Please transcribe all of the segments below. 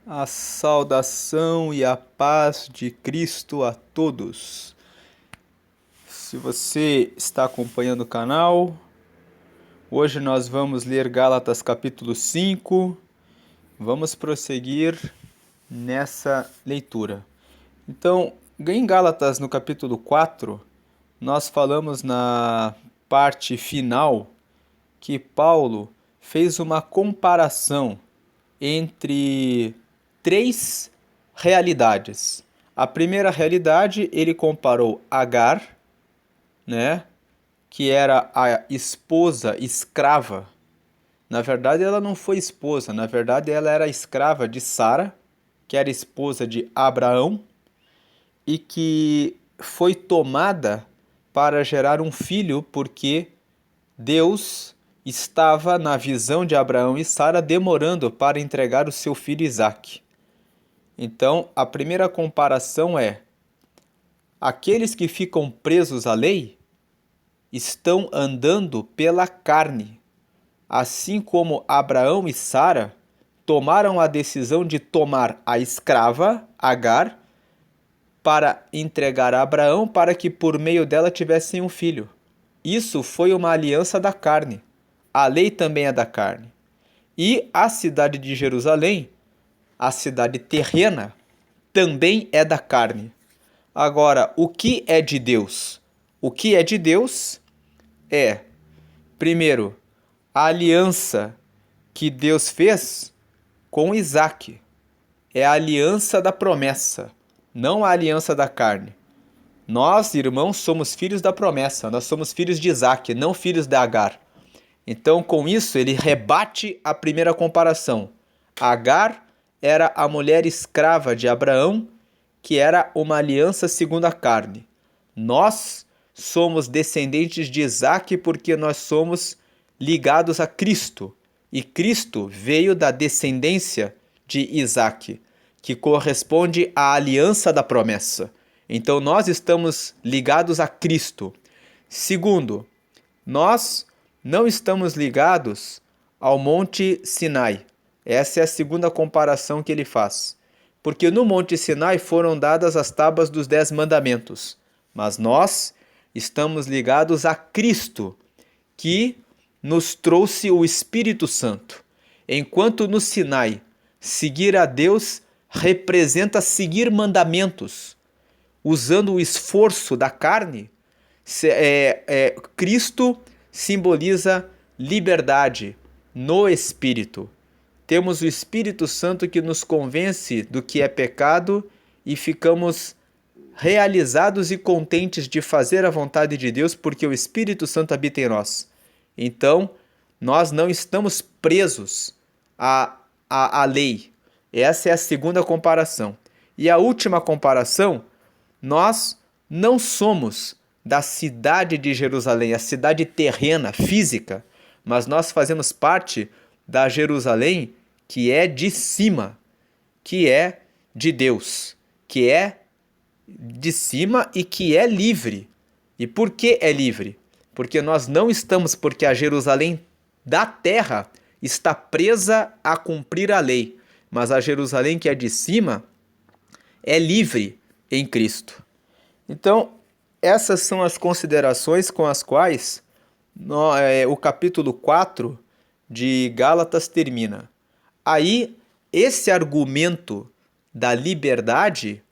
A saudação e a paz de Cristo a todos. Se você está acompanhando o canal, hoje nós vamos ler Gálatas capítulo 5. Vamos prosseguir nessa leitura. Então, em Gálatas no capítulo 4, nós falamos na parte final que Paulo fez uma comparação entre três realidades. A primeira realidade, ele comparou Agar, né, que era a esposa escrava. Na verdade, ela não foi esposa, na verdade, ela era escrava de Sara, que era esposa de Abraão, e que foi tomada para gerar um filho, porque Deus estava, na visão de Abraão e Sara, demorando para entregar o seu filho Isaque. Então, a primeira comparação é: aqueles que ficam presos à lei estão andando pela carne, assim como Abraão e Sara tomaram a decisão de tomar a escrava, Agar, para entregar a Abraão para que por meio dela tivessem um filho. Isso foi uma aliança da carne. A lei também é da carne. E a cidade de Jerusalém, a cidade terrena, também é da carne. Agora, o que é de Deus? O que é de Deus é, primeiro, a aliança que Deus fez com Isaque. É a aliança da promessa, não a aliança da carne. Nós, irmãos, somos filhos da promessa, nós somos filhos de Isaque, não filhos de Agar. Então, com isso, ele rebate a primeira comparação. Agar era a mulher escrava de Abraão, que era uma aliança segundo a carne. Nós somos descendentes de Isaque porque nós somos ligados a Cristo. E Cristo veio da descendência de Isaque, que corresponde à aliança da promessa. Então nós estamos ligados a Cristo. Segundo, nós não estamos ligados ao Monte Sinai. Essa é a segunda comparação que ele faz. Porque no Monte Sinai foram dadas as tábuas dos 10 mandamentos. Mas nós estamos ligados a Cristo, que nos trouxe o Espírito Santo. Enquanto no Sinai, seguir a Deus representa seguir mandamentos, usando o esforço da carne, Cristo simboliza liberdade no Espírito. Temos o Espírito Santo que nos convence do que é pecado e ficamos realizados e contentes de fazer a vontade de Deus porque o Espírito Santo habita em nós. Então, nós não estamos presos à lei. Essa é a segunda comparação. E a última comparação, nós não somos da cidade de Jerusalém, a cidade terrena, física, mas nós fazemos parte da Jerusalém que é de cima, que é de Deus, que é de cima e que é livre. E por que é livre? Porque nós não estamos, porque a Jerusalém da terra está presa a cumprir a lei, mas a Jerusalém que é de cima é livre em Cristo. Então, essas são as considerações com as quais o capítulo 4 de Gálatas termina. Aí, esse argumento da liberdade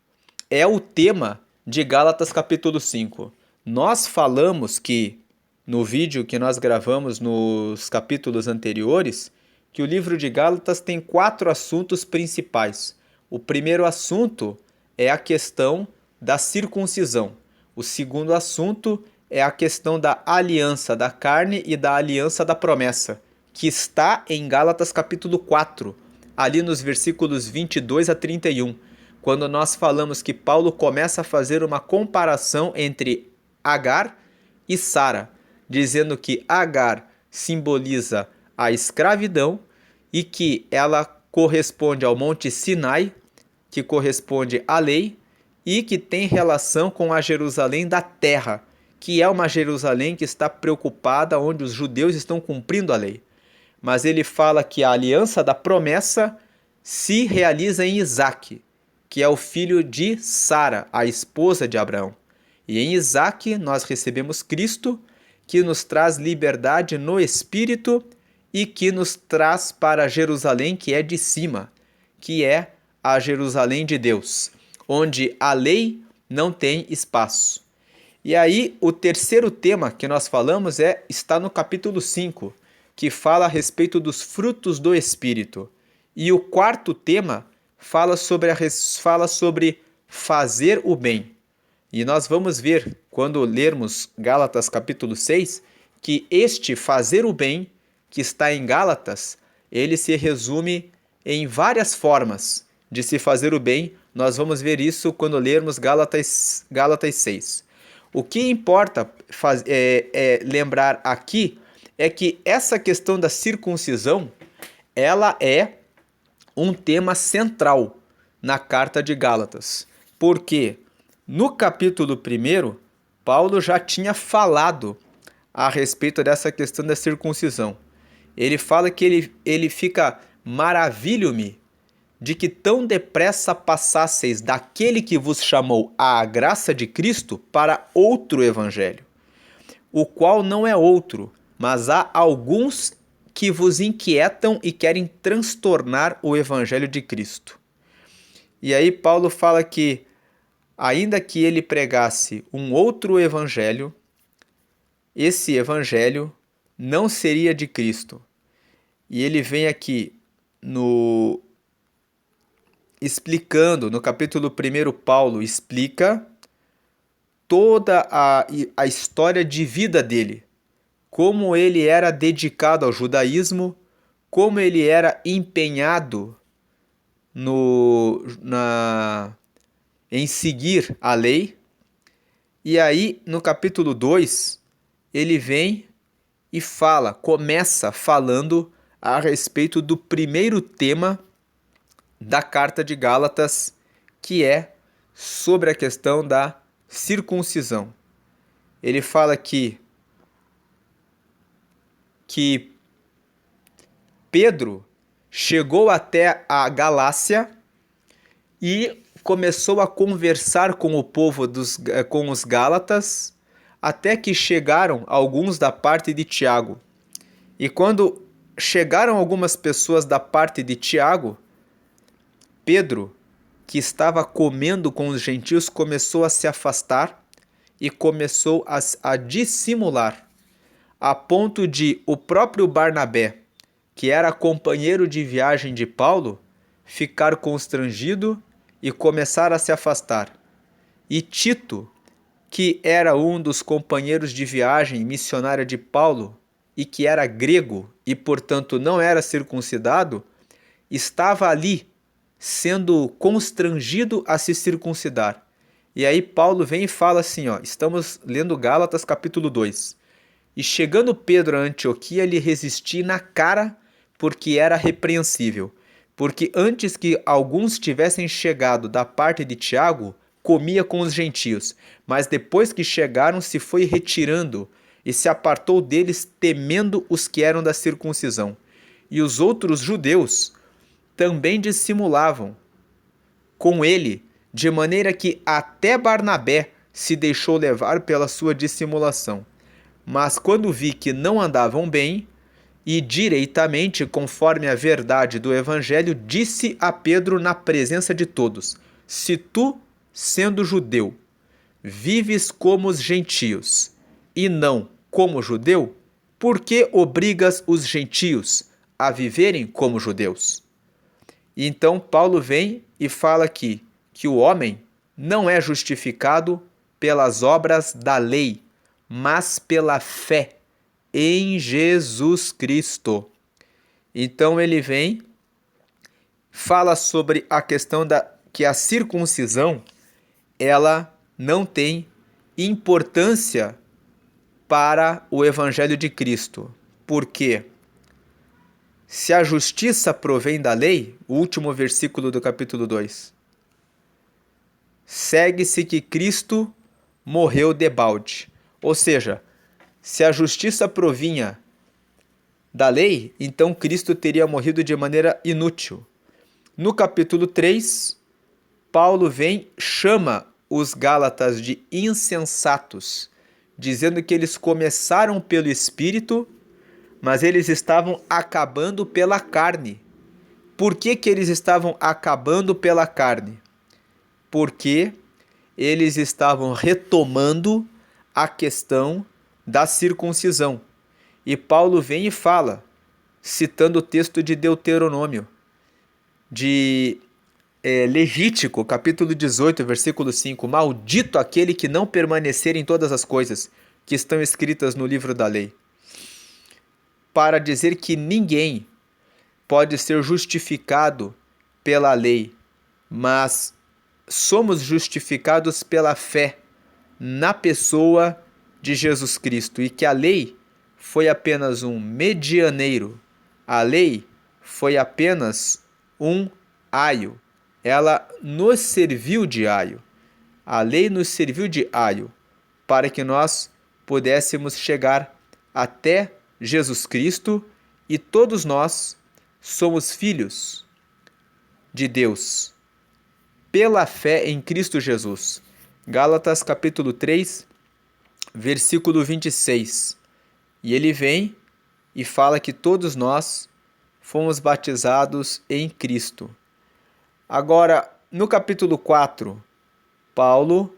é o tema de Gálatas capítulo 5. Nós falamos que, no vídeo que nós gravamos nos capítulos anteriores, que o livro de Gálatas tem 4 assuntos principais. O primeiro assunto é a questão da circuncisão. O segundo assunto é a questão da aliança da carne e da aliança da promessa, que está em Gálatas capítulo 4, ali nos versículos 22 a 31, quando nós falamos que Paulo começa a fazer uma comparação entre Agar e Sara, dizendo que Agar simboliza a escravidão e que ela corresponde ao Monte Sinai, que corresponde à lei, e que tem relação com a Jerusalém da terra, que é uma Jerusalém que está preocupada, onde os judeus estão cumprindo a lei. Mas ele fala que a aliança da promessa se realiza em Isaque, que é o filho de Sara, a esposa de Abraão. E em Isaque nós recebemos Cristo, que nos traz liberdade no Espírito e que nos traz para Jerusalém, que é de cima, que é a Jerusalém de Deus, onde a lei não tem espaço. E aí o terceiro tema que nós falamos está no capítulo 5, que fala a respeito dos frutos do Espírito. E o quarto tema fala sobre fazer o bem. E nós vamos ver, quando lermos Gálatas capítulo 6, que este fazer o bem, que está em Gálatas, ele se resume em várias formas de se fazer o bem. Nós vamos ver isso quando lermos Gálatas 6. O que importa lembrar aqui é que essa questão da circuncisão, ela é um tema central na carta de Gálatas. Porque no capítulo 1, Paulo já tinha falado a respeito dessa questão da circuncisão. Ele fala que ele fica maravilho-me de que tão depressa passasseis daquele que vos chamou à graça de Cristo para outro evangelho, o qual não é outro, mas há alguns que vos inquietam e querem transtornar o evangelho de Cristo. E aí Paulo fala que, ainda que ele pregasse um outro evangelho, esse evangelho não seria de Cristo. E ele vem aqui explicando, no capítulo 1, Paulo explica toda a história de vida dele, como ele era dedicado ao judaísmo, como ele era empenhado em seguir a lei. E aí, no capítulo 2, ele vem e começa falando a respeito do primeiro tema da carta de Gálatas, que é sobre a questão da circuncisão. Ele fala que Pedro chegou até a Galácia e começou a conversar com o povo com os Gálatas, até que chegaram alguns da parte de Tiago. E quando chegaram algumas pessoas da parte de Tiago, Pedro, que estava comendo com os gentios, começou a se afastar e começou a dissimular, a ponto de o próprio Barnabé, que era companheiro de viagem de Paulo, ficar constrangido e começar a se afastar. E Tito, que era um dos companheiros de viagem missionária de Paulo e que era grego e, portanto, não era circuncidado, estava ali sendo constrangido a se circuncidar. E aí Paulo vem e fala assim, estamos lendo Gálatas capítulo 2. E chegando Pedro a Antioquia, lhe resisti na cara, porque era repreensível. Porque antes que alguns tivessem chegado da parte de Tiago, comia com os gentios, mas depois que chegaram se foi retirando e se apartou deles, temendo os que eram da circuncisão. E os outros judeus também dissimulavam com ele, de maneira que até Barnabé se deixou levar pela sua dissimulação. Mas quando vi que não andavam bem, e direitamente conforme a verdade do evangelho, disse a Pedro na presença de todos: se tu, sendo judeu, vives como os gentios, e não como judeu, por que obrigas os gentios a viverem como judeus? Então Paulo vem e fala aqui que o homem não é justificado pelas obras da lei, mas pela fé em Jesus Cristo. Então ele vem, fala sobre a questão que a circuncisão, ela não tem importância para o evangelho de Cristo. Por quê? Se a justiça provém da lei, o último versículo do capítulo 2, segue-se que Cristo morreu debalde. Ou seja, se a justiça provinha da lei, então Cristo teria morrido de maneira inútil. No capítulo 3, Paulo chama os Gálatas de insensatos, dizendo que eles começaram pelo Espírito, mas eles estavam acabando pela carne. Por que eles estavam acabando pela carne? Porque eles estavam retomando a questão da circuncisão. E Paulo vem e fala, citando o texto de Deuteronômio, de Levítico, capítulo 18, versículo 5, maldito aquele que não permanecer em todas as coisas que estão escritas no livro da lei, para dizer que ninguém pode ser justificado pela lei, mas somos justificados pela fé na pessoa de Jesus Cristo, e que a lei foi apenas um medianeiro, a lei foi apenas um aio, ela nos serviu de aio, a lei nos serviu de aio, para que nós pudéssemos chegar até Jesus Cristo, e todos nós somos filhos de Deus pela fé em Cristo Jesus. Gálatas capítulo 3, versículo 26. E ele vem e fala que todos nós fomos batizados em Cristo. Agora, no capítulo 4, Paulo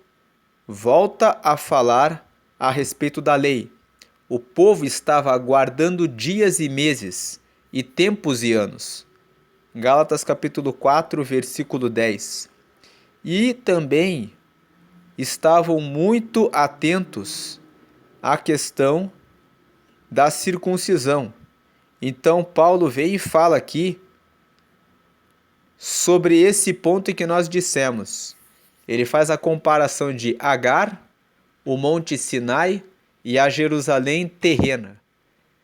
volta a falar a respeito da lei. O povo estava aguardando dias e meses, e tempos e anos. Gálatas capítulo 4, versículo 10. E também estavam muito atentos à questão da circuncisão. Então Paulo vem e fala aqui sobre esse ponto que nós dissemos. Ele faz a comparação de Agar, o Monte Sinai e a Jerusalém terrena,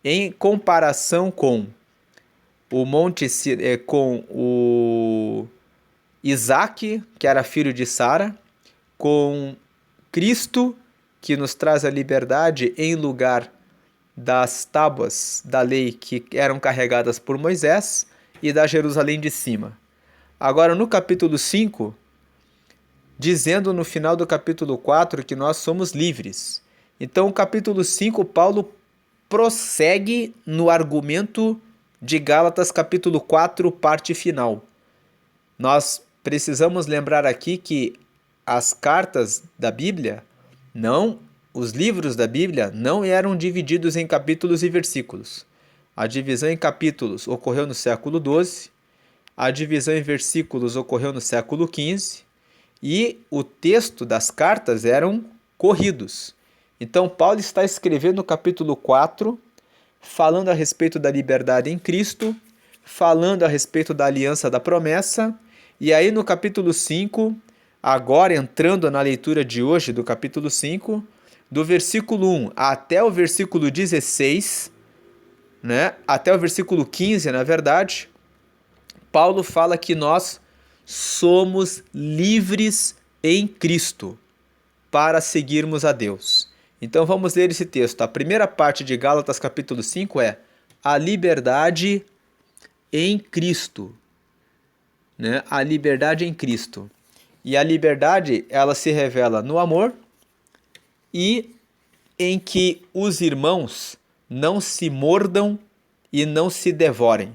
em comparação com o Monte com o Isaac, que era filho de Sara, com Cristo, que nos traz a liberdade em lugar das tábuas da lei que eram carregadas por Moisés, e da Jerusalém de cima. Agora, no capítulo 5, dizendo no final do capítulo 4 que nós somos livres. Então, o capítulo 5, Paulo prossegue no argumento de Gálatas capítulo 4, parte final. Nós precisamos lembrar aqui que as cartas da Bíblia, os livros da Bíblia não eram divididos em capítulos e versículos. A divisão em capítulos ocorreu no século XII, a divisão em versículos ocorreu no século XV, e o texto das cartas eram corridos. Então, Paulo está escrevendo no capítulo 4, falando a respeito da liberdade em Cristo, falando a respeito da aliança da promessa, e aí no capítulo 5, agora entrando na leitura de hoje do capítulo 5, do versículo 1 até o versículo 16, até o versículo 15, na verdade, Paulo fala que nós somos livres em Cristo para seguirmos a Deus. Então vamos ler esse texto. A primeira parte de Gálatas capítulo 5 é a liberdade em Cristo. A liberdade em Cristo. E a liberdade, ela se revela no amor e em que os irmãos não se mordam e não se devorem.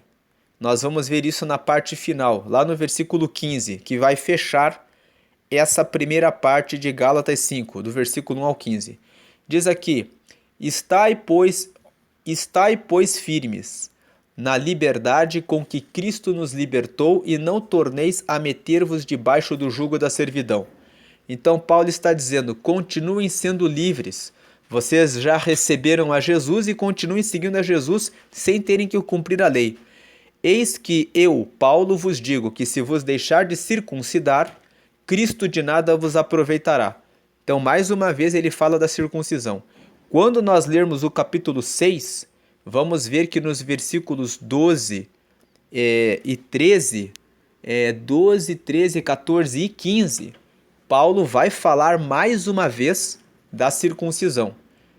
Nós vamos ver isso na parte final, lá no versículo 15, que vai fechar essa primeira parte de Gálatas 5, do versículo 1 ao 15. Diz aqui: estai, pois, firmes na liberdade com que Cristo nos libertou, e não torneis a meter-vos debaixo do jugo da servidão. Então Paulo está dizendo: continuem sendo livres. Vocês já receberam a Jesus e continuem seguindo a Jesus sem terem que cumprir a lei. Eis que eu, Paulo, vos digo que se vos deixar de circuncidar, Cristo de nada vos aproveitará. Então, mais uma vez, ele fala da circuncisão. Quando nós lermos o capítulo 6, vamos ver que nos versículos 12 e 13, 12, 13, 14 e 15, Paulo vai falar mais uma vez da circuncisão.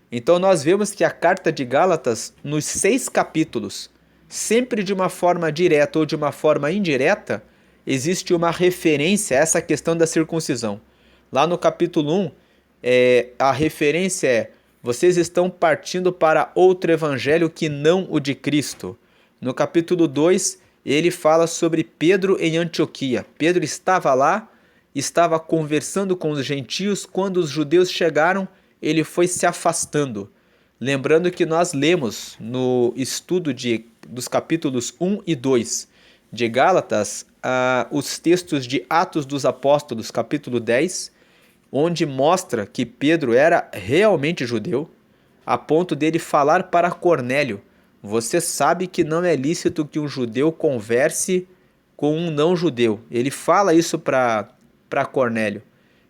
Então, nós vemos que a carta de Gálatas, nos 6 capítulos, sempre de uma forma direta ou de uma forma indireta, existe uma referência a essa questão da circuncisão. Lá no capítulo 1, a referência é: vocês estão partindo para outro evangelho que não o de Cristo. No capítulo 2, ele fala sobre Pedro em Antioquia. Pedro estava lá, estava conversando com os gentios. Quando os judeus chegaram, ele foi se afastando. Lembrando que nós lemos no estudo dos capítulos 1 e 2 de Gálatas, os textos de Atos dos Apóstolos, capítulo 10, onde mostra que Pedro era realmente judeu, a ponto dele falar para Cornélio: você sabe que não é lícito que um judeu converse com um não-judeu. Ele fala isso para Cornélio.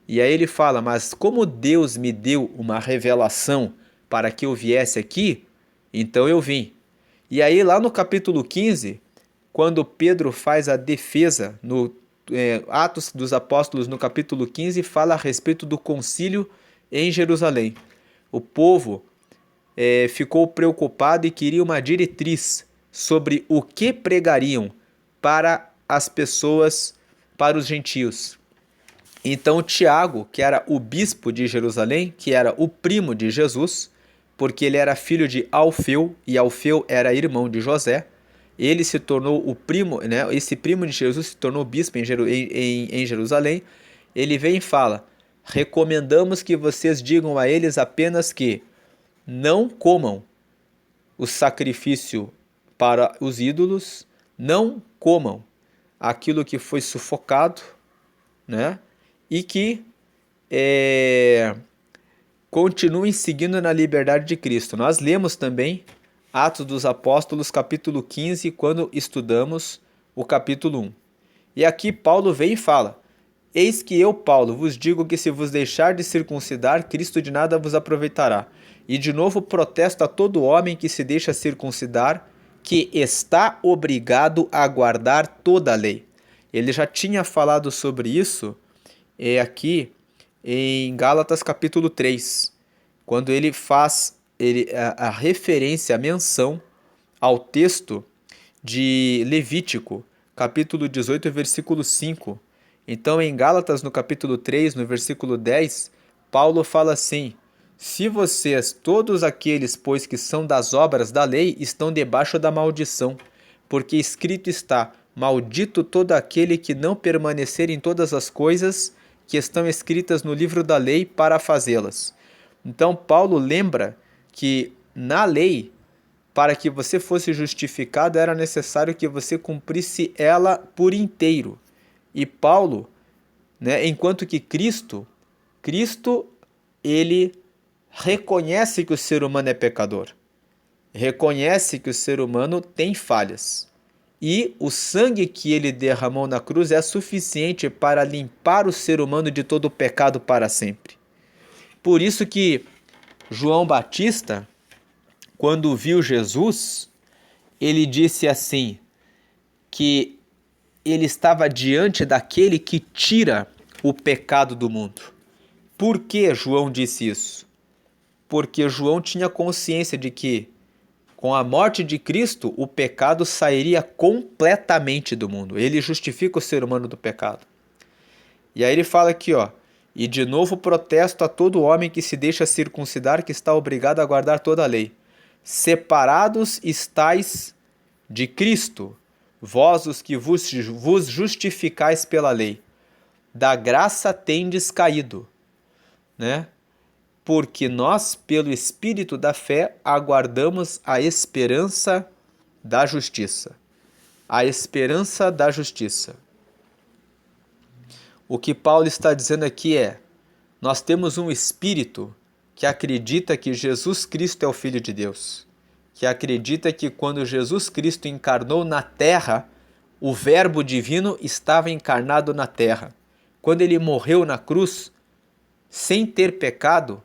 E aí ele fala: mas como Deus me deu uma revelação para que eu viesse aqui, então eu vim. E aí lá no capítulo 15, quando Pedro faz a defesa no Atos dos Apóstolos, no capítulo 15, fala a respeito do concílio em Jerusalém. O povo ficou preocupado e queria uma diretriz sobre o que pregariam para as pessoas, para os gentios. Então Tiago, que era o bispo de Jerusalém, que era o primo de Jesus, porque ele era filho de Alfeu, e Alfeu era irmão de José, ele se tornou o primo, né? Esse primo de Jesus se tornou bispo em Jerusalém. Ele vem e fala: recomendamos que vocês digam a eles apenas que não comam o sacrifício para os ídolos, não comam aquilo que foi sufocado, né? E que continuem seguindo na liberdade de Cristo. Nós lemos também Atos dos Apóstolos, capítulo 15, quando estudamos o capítulo 1. E aqui Paulo vem e fala: eis que eu, Paulo, vos digo que se vos deixar de circuncidar, Cristo de nada vos aproveitará. E de novo protesto a todo homem que se deixa circuncidar, que está obrigado a guardar toda a lei. Ele já tinha falado sobre isso aqui em Gálatas capítulo 3, quando ele faz a referência, a menção ao texto de Levítico, capítulo 18, versículo 5. Então, em Gálatas, no capítulo 3, no versículo 10, Paulo fala assim: se vocês, todos aqueles, pois que são das obras da lei, estão debaixo da maldição, porque escrito está: maldito todo aquele que não permanecer em todas as coisas que estão escritas no livro da lei para fazê-las. Então, Paulo lembra que na lei, para que você fosse justificado, era necessário que você cumprisse ela por inteiro. E Paulo, né, enquanto que Cristo, ele reconhece que o ser humano é pecador, reconhece que o ser humano tem falhas. E o sangue que ele derramou na cruz é suficiente para limpar o ser humano de todo o pecado para sempre. Por isso que João Batista, quando viu Jesus, ele disse assim, que ele estava diante daquele que tira o pecado do mundo. Por que João disse isso? Porque João tinha consciência de que, com a morte de Cristo, o pecado sairia completamente do mundo. Ele justifica o ser humano do pecado. E aí ele fala aqui, ó: e de novo protesto a todo homem que se deixa circuncidar, que está obrigado a guardar toda a lei. Separados estais de Cristo, vós os que vos justificais pela lei, da graça tendes caído, né? Porque nós, pelo Espírito da fé, aguardamos a esperança da justiça. A esperança da justiça. O que Paulo está dizendo aqui é: nós temos um espírito que acredita que Jesus Cristo é o Filho de Deus, que acredita que quando Jesus Cristo encarnou na terra, o Verbo divino estava encarnado na terra. Quando ele morreu na cruz, sem ter pecado,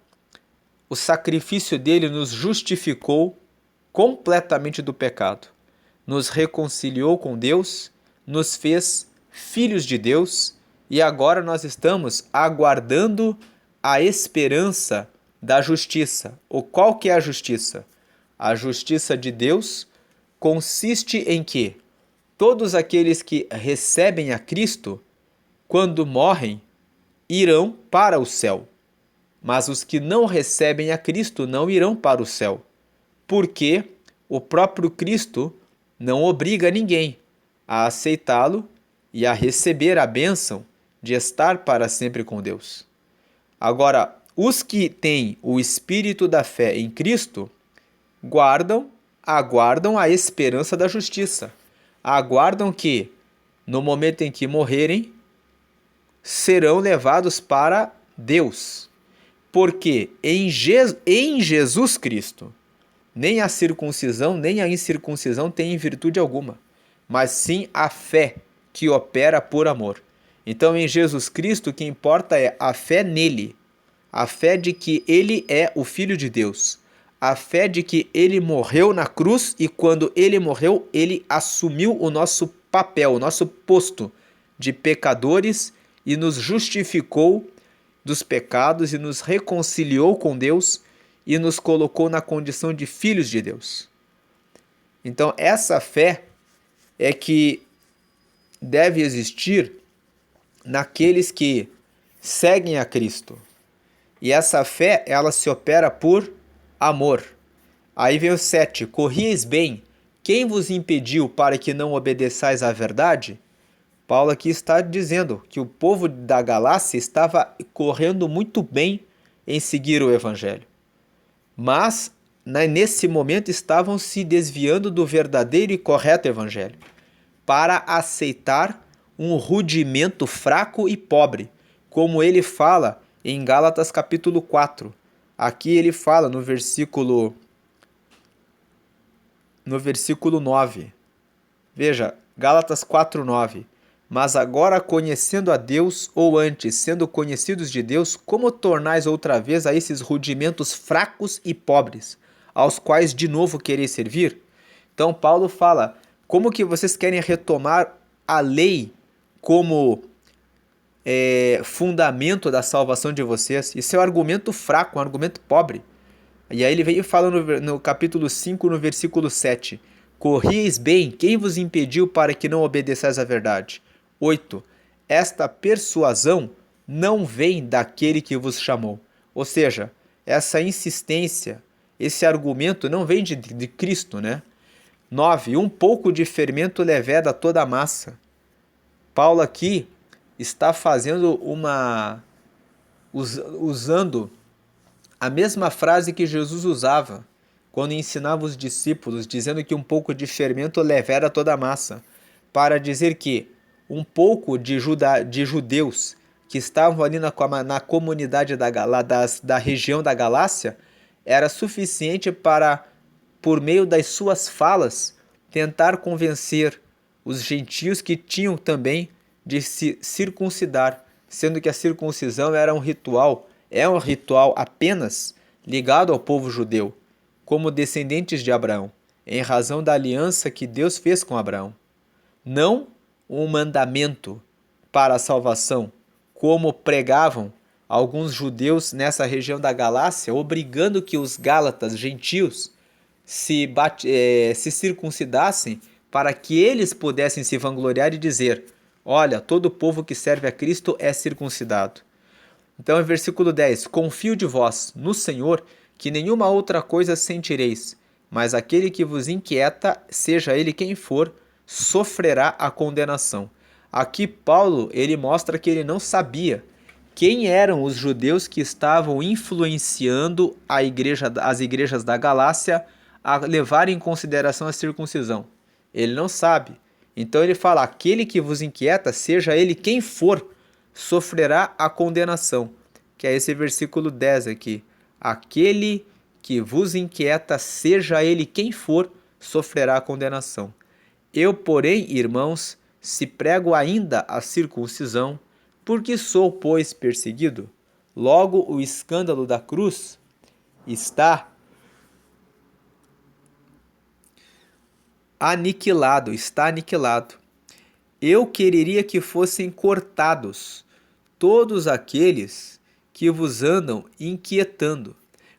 o sacrifício dele nos justificou completamente do pecado, nos reconciliou com Deus, nos fez filhos de Deus, e agora nós estamos aguardando a esperança da justiça. Ou qual que é a justiça? A justiça de Deus consiste em quê? todos aqueles que recebem a Cristo, quando morrem, irão para o céu. Mas os que não recebem a Cristo não irão para o céu, porque o próprio Cristo não obriga ninguém a aceitá-lo e a receber a bênção de estar para sempre com Deus. Agora, os que têm o espírito da fé em Cristo aguardam a esperança da justiça. Aguardam que, no momento em que morrerem, serão levados para Deus. Porque em Jesus Cristo, nem a circuncisão nem a incircuncisão têm virtude alguma, mas sim a fé que opera por amor. Então, em Jesus Cristo, o que importa é a fé nele, a fé de que ele é o Filho de Deus, a fé de que ele morreu na cruz e quando ele morreu, ele assumiu o nosso papel, o nosso posto de pecadores e nos justificou dos pecados e nos reconciliou com Deus e nos colocou na condição de filhos de Deus. Então, essa fé é que deve existir naqueles que seguem a Cristo. E essa fé, ela se opera por amor. Aí vem o 7. Corrieis bem, quem vos impediu para que não obedeçais à verdade? Paulo aqui está dizendo que o povo da Galácia estava correndo muito bem em seguir o Evangelho. Mas, nesse momento, estavam se desviando do verdadeiro e correto Evangelho para aceitar um rudimento fraco e pobre, como ele fala em Gálatas capítulo 4. Aqui ele fala no versículo 9. Veja, Gálatas 4:9. Mas agora, conhecendo a Deus, ou antes, sendo conhecidos de Deus, como tornais outra vez a esses rudimentos fracos e pobres, aos quais de novo quereis servir? Então Paulo fala, como que vocês querem retomar a lei como fundamento da salvação de vocês? Isso é um argumento fraco, um argumento pobre. E aí ele vem e fala no capítulo 5, no versículo 7. Corrieis bem, quem vos impediu para que não obedeçais à verdade? 8. Esta persuasão não vem daquele que vos chamou. Ou seja, essa insistência, esse argumento não vem de Cristo, né? 9. Um pouco de fermento leveda toda a massa. Paulo aqui está fazendo usando a mesma frase que Jesus usava quando ensinava os discípulos, dizendo que um pouco de fermento leveda toda a massa, para dizer que um pouco de judeus que estavam ali na comunidade da região da Galácia era suficiente para, por meio das suas falas, tentar convencer os gentios que tinham também de se circuncidar, sendo que a circuncisão era um ritual apenas ligado ao povo judeu, como descendentes de Abraão, em razão da aliança que Deus fez com Abraão. Não um mandamento para a salvação, como pregavam alguns judeus nessa região da Galácia, obrigando que os gálatas gentios se circuncidassem para que eles pudessem se vangloriar e dizer: olha, todo povo que serve a Cristo é circuncidado. Então, em versículo 10, confio de vós no Senhor, que nenhuma outra coisa sentireis, mas aquele que vos inquieta, seja ele quem for, sofrerá a condenação. Aqui Paulo, ele mostra que ele não sabia quem eram os judeus que estavam influenciando as igrejas da Galácia a levar em consideração a circuncisão. Ele não sabe. Então ele fala, aquele que vos inquieta, seja ele quem for, sofrerá a condenação. Que é esse versículo 10 aqui. Aquele que vos inquieta, seja ele quem for, sofrerá a condenação. Eu, porém, irmãos, se prego ainda a circuncisão, porque sou, pois, perseguido, logo o escândalo da cruz está aniquilado. Eu quereria que fossem cortados todos aqueles que vos andam inquietando,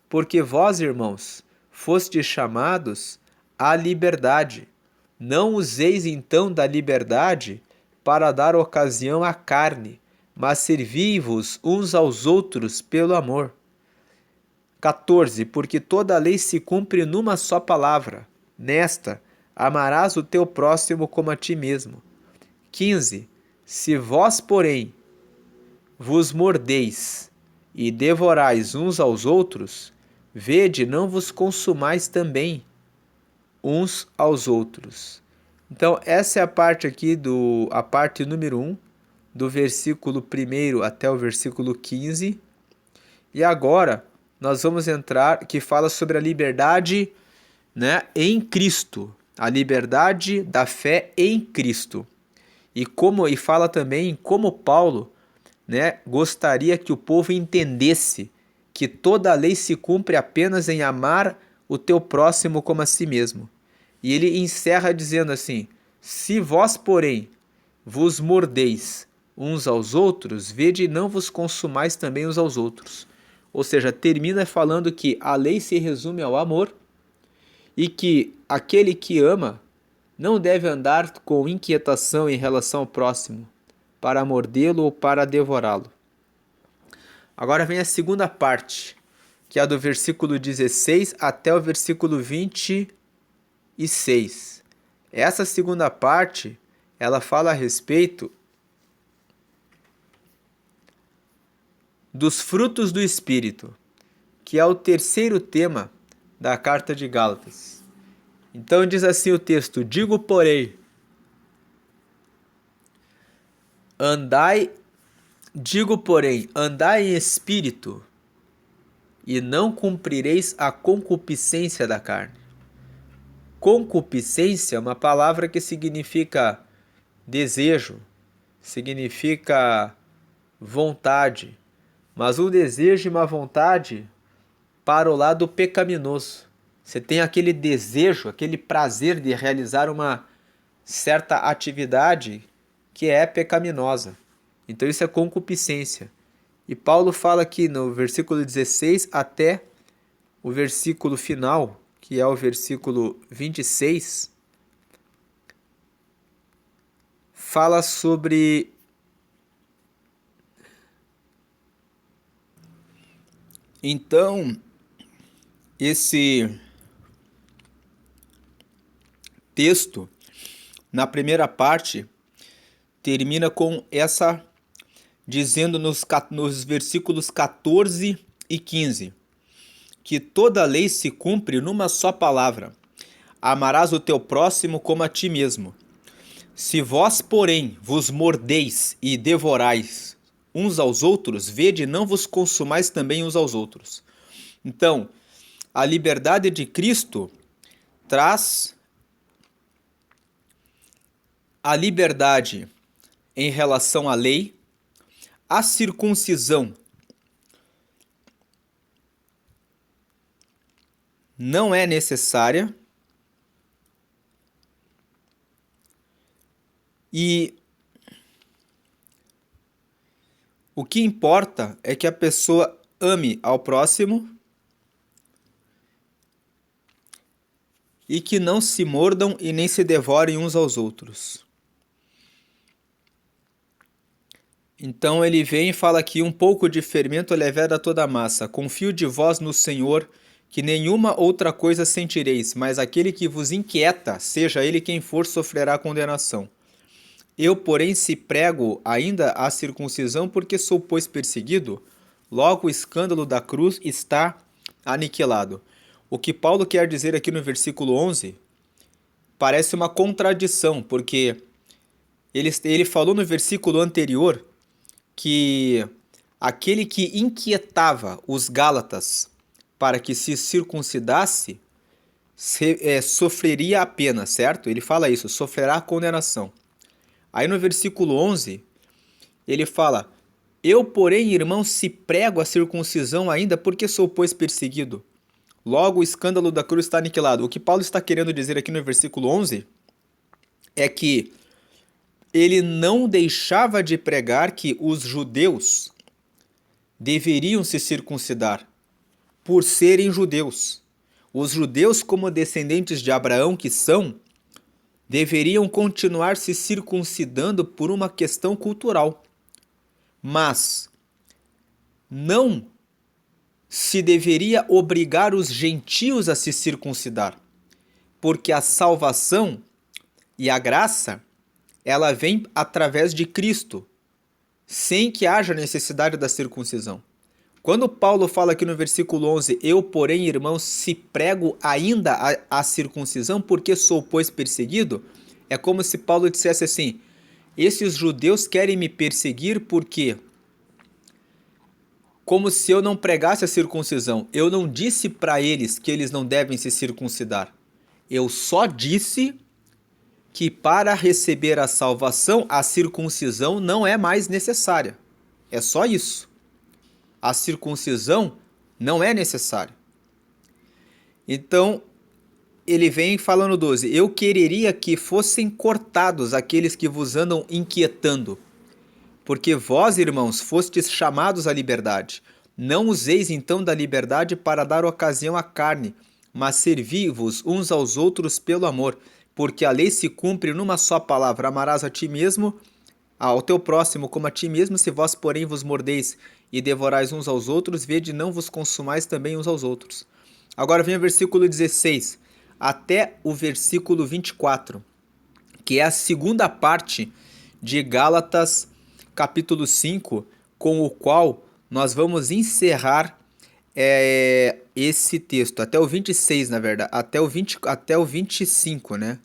porque vós, irmãos, fostes chamados à liberdade. Não useis então da liberdade para dar ocasião à carne, mas servi-vos uns aos outros pelo amor. 14. Porque toda a lei se cumpre numa só palavra. Nesta, amarás o teu próximo como a ti mesmo. 15. Se vós, porém, vos mordeis e devorais uns aos outros, vede, não vos consumais também uns aos outros. Então, essa é a parte aqui a parte número 1, do versículo 1 até o versículo 15. E agora nós vamos entrar, que fala sobre a liberdade, né, em Cristo, a liberdade da fé em Cristo. E fala também como Paulo, né, gostaria que o povo entendesse que toda a lei se cumpre apenas em amar o teu próximo como a si mesmo. E ele encerra dizendo assim: se vós, porém, vos mordeis uns aos outros, vede e não vos consumais também uns aos outros. Ou seja, termina falando que a lei se resume ao amor e que aquele que ama não deve andar com inquietação em relação ao próximo, para mordê-lo ou para devorá-lo. Agora vem a segunda parte, que é a do versículo 16 até o versículo 26. Essa segunda parte, ela fala a respeito dos frutos do Espírito, que é o terceiro tema da carta de Gálatas. Então diz assim o texto: digo, porém, andai em espírito, e não cumprireis a concupiscência da carne. Concupiscência é uma palavra que significa desejo, significa vontade, mas um desejo e uma vontade para o lado pecaminoso. Você tem aquele desejo, aquele prazer de realizar uma certa atividade que é pecaminosa. Então isso é concupiscência. E Paulo fala aqui no versículo 16 até o versículo final, que é o versículo 26, fala sobre então esse texto, na primeira parte, termina com essa, dizendo nos versículos 14 e 15, que toda a lei se cumpre numa só palavra: amarás o teu próximo como a ti mesmo. Se vós, porém, vos mordeis e devorais uns aos outros, vede, não vos consumais também uns aos outros. Então, a liberdade de Cristo traz a liberdade em relação à lei, a circuncisão não é necessária e o que importa é que a pessoa ame ao próximo e que não se mordam e nem se devorem uns aos outros. Então ele vem e fala aqui: um pouco de fermento leveda toda a massa. Confio de vós no Senhor, que nenhuma outra coisa sentireis, mas aquele que vos inquieta, seja ele quem for, sofrerá condenação. Eu, porém, se prego ainda a circuncisão, porque sou, pois, perseguido, logo o escândalo da cruz está aniquilado. O que Paulo quer dizer aqui no versículo 11 parece uma contradição, porque ele falou no versículo anterior que aquele que inquietava os Gálatas para que se circuncidasse sofreria a pena, certo? Ele fala isso, sofrerá a condenação. Aí no versículo 11, ele fala: eu, porém, irmão, se prego a circuncisão ainda, porque sou, pois, perseguido. Logo o escândalo da cruz está aniquilado. O que Paulo está querendo dizer aqui no versículo 11 é que ele não deixava de pregar que os judeus deveriam se circuncidar por serem judeus. Os judeus, como descendentes de Abraão que são, deveriam continuar se circuncidando por uma questão cultural, mas não se deveria obrigar os gentios a se circuncidar, porque a salvação e a graça, ela vem através de Cristo, sem que haja necessidade da circuncisão. Quando Paulo fala aqui no versículo 11, eu, porém, irmãos, se prego ainda a circuncisão, porque sou, pois, perseguido, é como se Paulo dissesse assim, esses judeus querem me perseguir porque, como se eu não pregasse a circuncisão, eu não disse para eles que eles não devem se circuncidar. Eu só disse que para receber a salvação, a circuncisão não é mais necessária. É só isso. A circuncisão não é necessária. Então, ele vem falando 12, eu quereria que fossem cortados aqueles que vos andam inquietando, porque vós, irmãos, fostes chamados à liberdade. Não useis então da liberdade para dar ocasião à carne, mas servi-vos uns aos outros pelo amor, porque a lei se cumpre numa só palavra, amarás a ti mesmo, ao teu próximo como a ti mesmo, se vós, porém, vos mordeis e devorais uns aos outros, vede, não vos consumais também uns aos outros. Agora vem o versículo 16 até o versículo 24, que é a segunda parte de Gálatas capítulo 5, com o qual nós vamos encerrar esse texto, até o 26, na verdade, até o 25, né?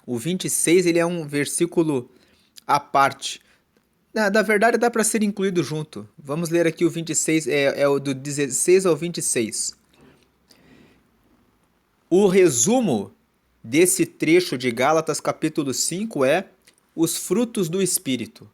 O 26 ele é um versículo à parte. Na verdade, dá para ser incluído junto. Vamos ler aqui o 26, é o do 16 ao 26. O resumo desse trecho de Gálatas capítulo 5 é os frutos do Espírito.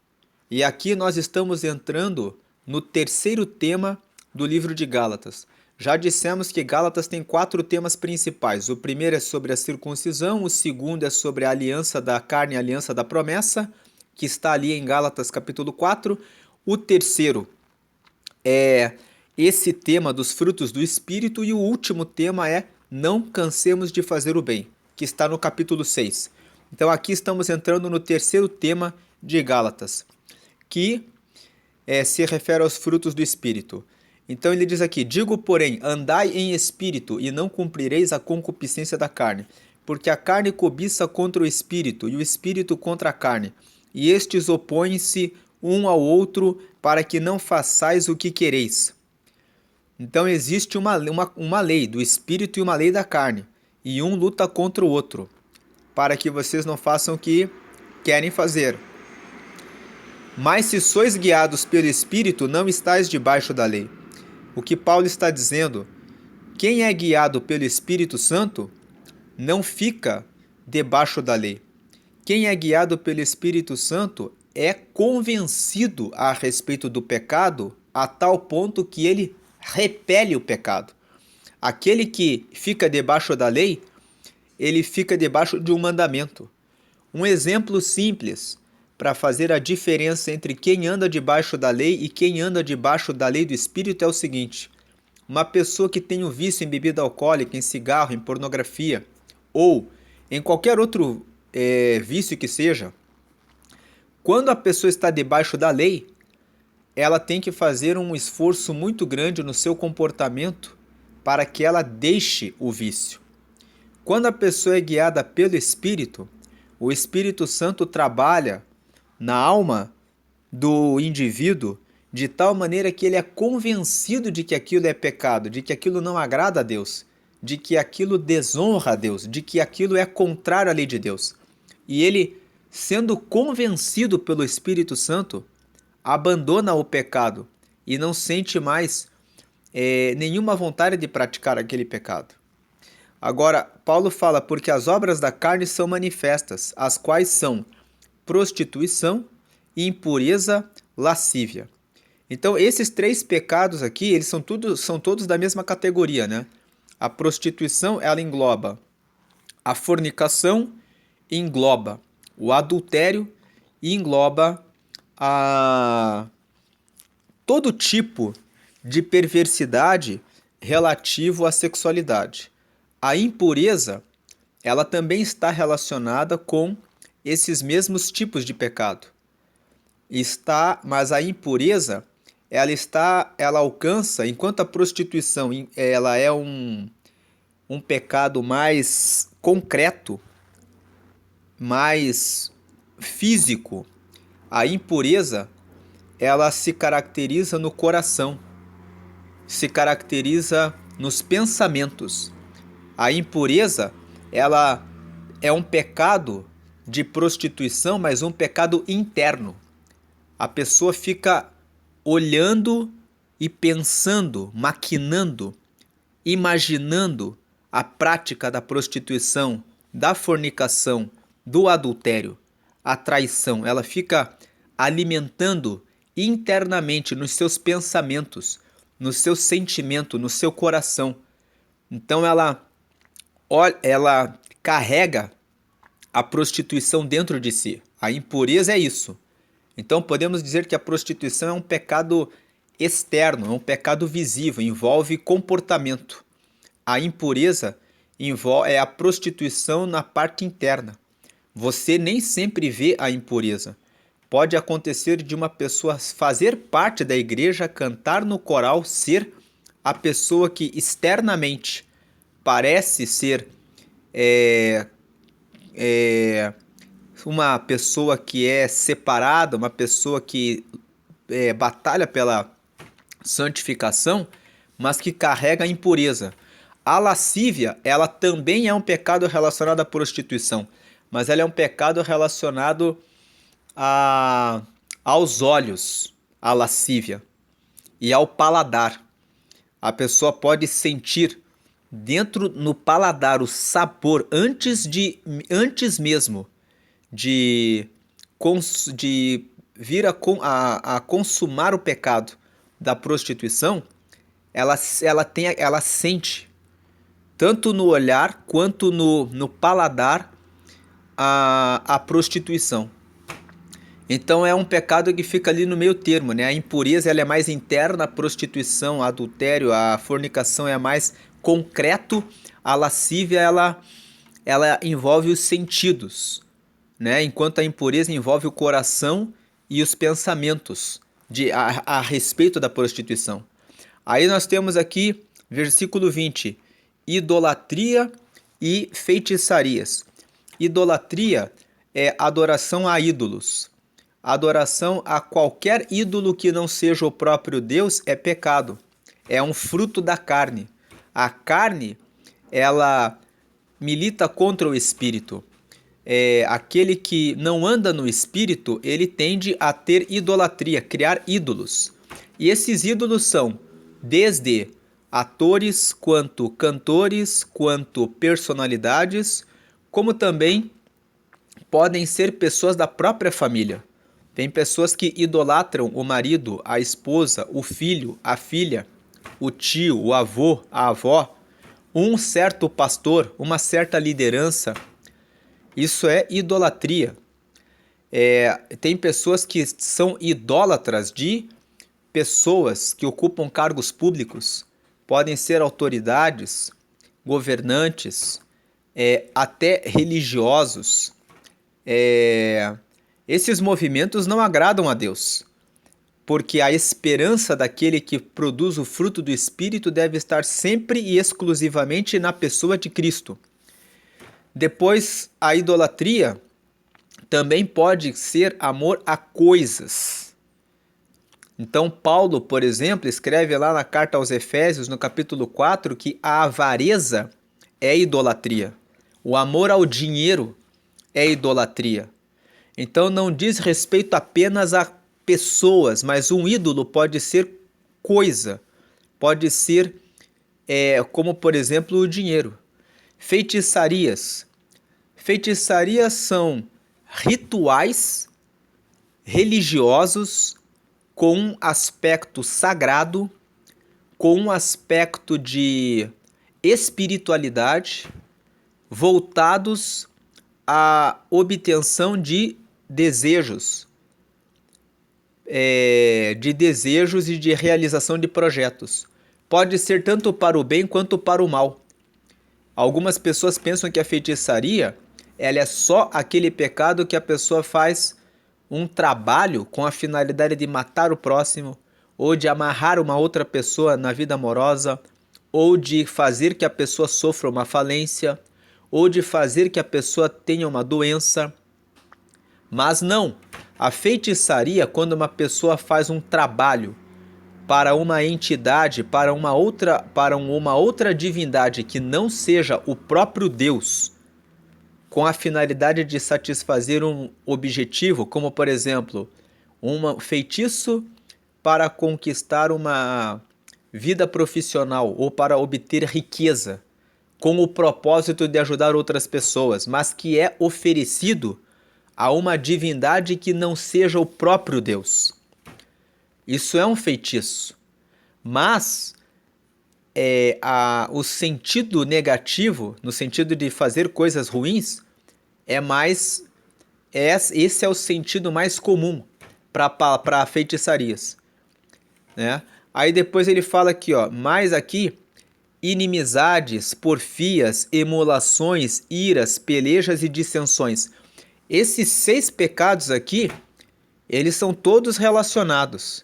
E aqui nós estamos entrando no terceiro tema do livro de Gálatas. Já dissemos que Gálatas tem 4 temas principais. O primeiro é sobre a circuncisão, o segundo é sobre a aliança da carne e a aliança da promessa, que está ali em Gálatas capítulo 4. O terceiro é esse tema dos frutos do Espírito e o último tema é não cansemos de fazer o bem, que está no capítulo 6. Então aqui estamos entrando no terceiro tema de Gálatas, que se refere aos frutos do Espírito. Então ele diz aqui, digo porém, andai em Espírito e não cumprireis a concupiscência da carne, porque a carne cobiça contra o Espírito e o Espírito contra a carne, e estes opõem-se um ao outro para que não façais o que quereis. Então existe uma lei do Espírito e uma lei da carne, e um luta contra o outro, para que vocês não façam o que querem fazer. Mas se sois guiados pelo Espírito, não estáis debaixo da lei. O que Paulo está dizendo, quem é guiado pelo Espírito Santo, não fica debaixo da lei. Quem é guiado pelo Espírito Santo é convencido a respeito do pecado a tal ponto que ele repele o pecado. Aquele que fica debaixo da lei, ele fica debaixo de um mandamento. Um exemplo simples para fazer a diferença entre quem anda debaixo da lei e quem anda debaixo da lei do Espírito é o seguinte: uma pessoa que tem um vício em bebida alcoólica, em cigarro, em pornografia ou em qualquer outro vício que seja, quando a pessoa está debaixo da lei, ela tem que fazer um esforço muito grande no seu comportamento para que ela deixe o vício. Quando a pessoa é guiada pelo Espírito, o Espírito Santo trabalha na alma do indivíduo de tal maneira que ele é convencido de que aquilo é pecado, de que aquilo não agrada a Deus, de que aquilo desonra a Deus, de que aquilo é contrário à lei de Deus. E ele, sendo convencido pelo Espírito Santo, abandona o pecado e não sente mais nenhuma vontade de praticar aquele pecado. Agora, Paulo fala, porque as obras da carne são manifestas, as quais são prostituição, impureza, lascívia. Então, esses 3 pecados aqui, eles são todos da mesma categoria, né? A prostituição, ela engloba a fornicação, engloba o adultério e engloba todo tipo de perversidade relativo à sexualidade. A impureza ela também está relacionada com esses mesmos tipos de pecado. Mas a impureza, ela alcança, enquanto a prostituição, ela é um pecado mais concreto, mais físico. A impureza, ela se caracteriza no coração, se caracteriza nos pensamentos. A impureza, ela é um pecado de prostituição, mas um pecado interno. A pessoa fica olhando e pensando, maquinando, imaginando a prática da prostituição, da fornicação, do adultério, a traição. Ela fica alimentando internamente nos seus pensamentos, no seu sentimento, no seu coração. Então ela carrega a prostituição dentro de si. A impureza é isso. Então podemos dizer que a prostituição é um pecado externo, é um pecado visível, envolve comportamento. A impureza é a prostituição na parte interna. Você nem sempre vê a impureza. Pode acontecer de uma pessoa fazer parte da igreja, cantar no coral, ser a pessoa que externamente parece ser uma pessoa que é separada, uma pessoa que batalha pela santificação, mas que carrega a impureza. A lascívia, ela também é um pecado relacionado à prostituição, mas ela é um pecado relacionado aos olhos, à lascívia, e ao paladar. A pessoa pode sentir dentro no paladar o sabor antes mesmo de vir a consumar o pecado da prostituição. Ela sente tanto no olhar quanto no paladar a prostituição. Então é um pecado que fica ali no meio termo, né? A impureza ela é mais interna, a prostituição, a adultério, a fornicação é mais concreto, a lascívia ela envolve os sentidos, né? Enquanto a impureza envolve o coração e os pensamentos a respeito da prostituição. Aí nós temos aqui, versículo 20, idolatria e feitiçarias. Idolatria é adoração a ídolos. Adoração a qualquer ídolo que não seja o próprio Deus é pecado. É um fruto da carne. A carne, ela milita contra o espírito. Aquele que não anda no espírito, ele tende a ter idolatria, criar ídolos. E esses ídolos são desde atores, quanto cantores, quanto personalidades, como também podem ser pessoas da própria família. Tem pessoas que idolatram o marido, a esposa, o filho, a filha, o tio, o avô, a avó, um certo pastor, uma certa liderança. Isso é idolatria. Tem pessoas que são idólatras de pessoas que ocupam cargos públicos. Podem ser autoridades, governantes, até religiosos. Esses movimentos não agradam a Deus, porque a esperança daquele que produz o fruto do Espírito deve estar sempre e exclusivamente na pessoa de Cristo. Depois, a idolatria também pode ser amor a coisas. Então, Paulo, por exemplo, escreve lá na carta aos Efésios, no capítulo 4, que a avareza é idolatria. O amor ao dinheiro é idolatria. Então não diz respeito apenas a pessoas, mas um ídolo pode ser coisa, pode ser como por exemplo o dinheiro. Feitiçarias. Feitiçarias são rituais religiosos com um aspecto sagrado, com um aspecto de espiritualidade, voltados à obtenção de desejos, e de realização de projetos. Pode ser tanto para o bem quanto para o mal. Algumas pessoas pensam que a feitiçaria, ela é só aquele pecado que a pessoa faz um trabalho com a finalidade de matar o próximo, ou de amarrar uma outra pessoa na vida amorosa, ou de fazer que a pessoa sofra uma falência, ou de fazer que a pessoa tenha uma doença. Mas não, a feitiçaria, quando uma pessoa faz um trabalho para uma entidade, para uma outra divindade que não seja o próprio Deus, com a finalidade de satisfazer um objetivo, como por exemplo, um feitiço para conquistar uma vida profissional ou para obter riqueza, com o propósito de ajudar outras pessoas, mas que é oferecido a uma divindade que não seja o próprio Deus. Isso é um feitiço, mas o sentido negativo, no sentido de fazer coisas ruins, esse é o sentido mais comum para feitiçarias, né? Aí depois ele fala aqui, ó, mais aqui, inimizades, porfias, emulações, iras, pelejas e dissensões. Esses 6 pecados aqui, eles são todos relacionados.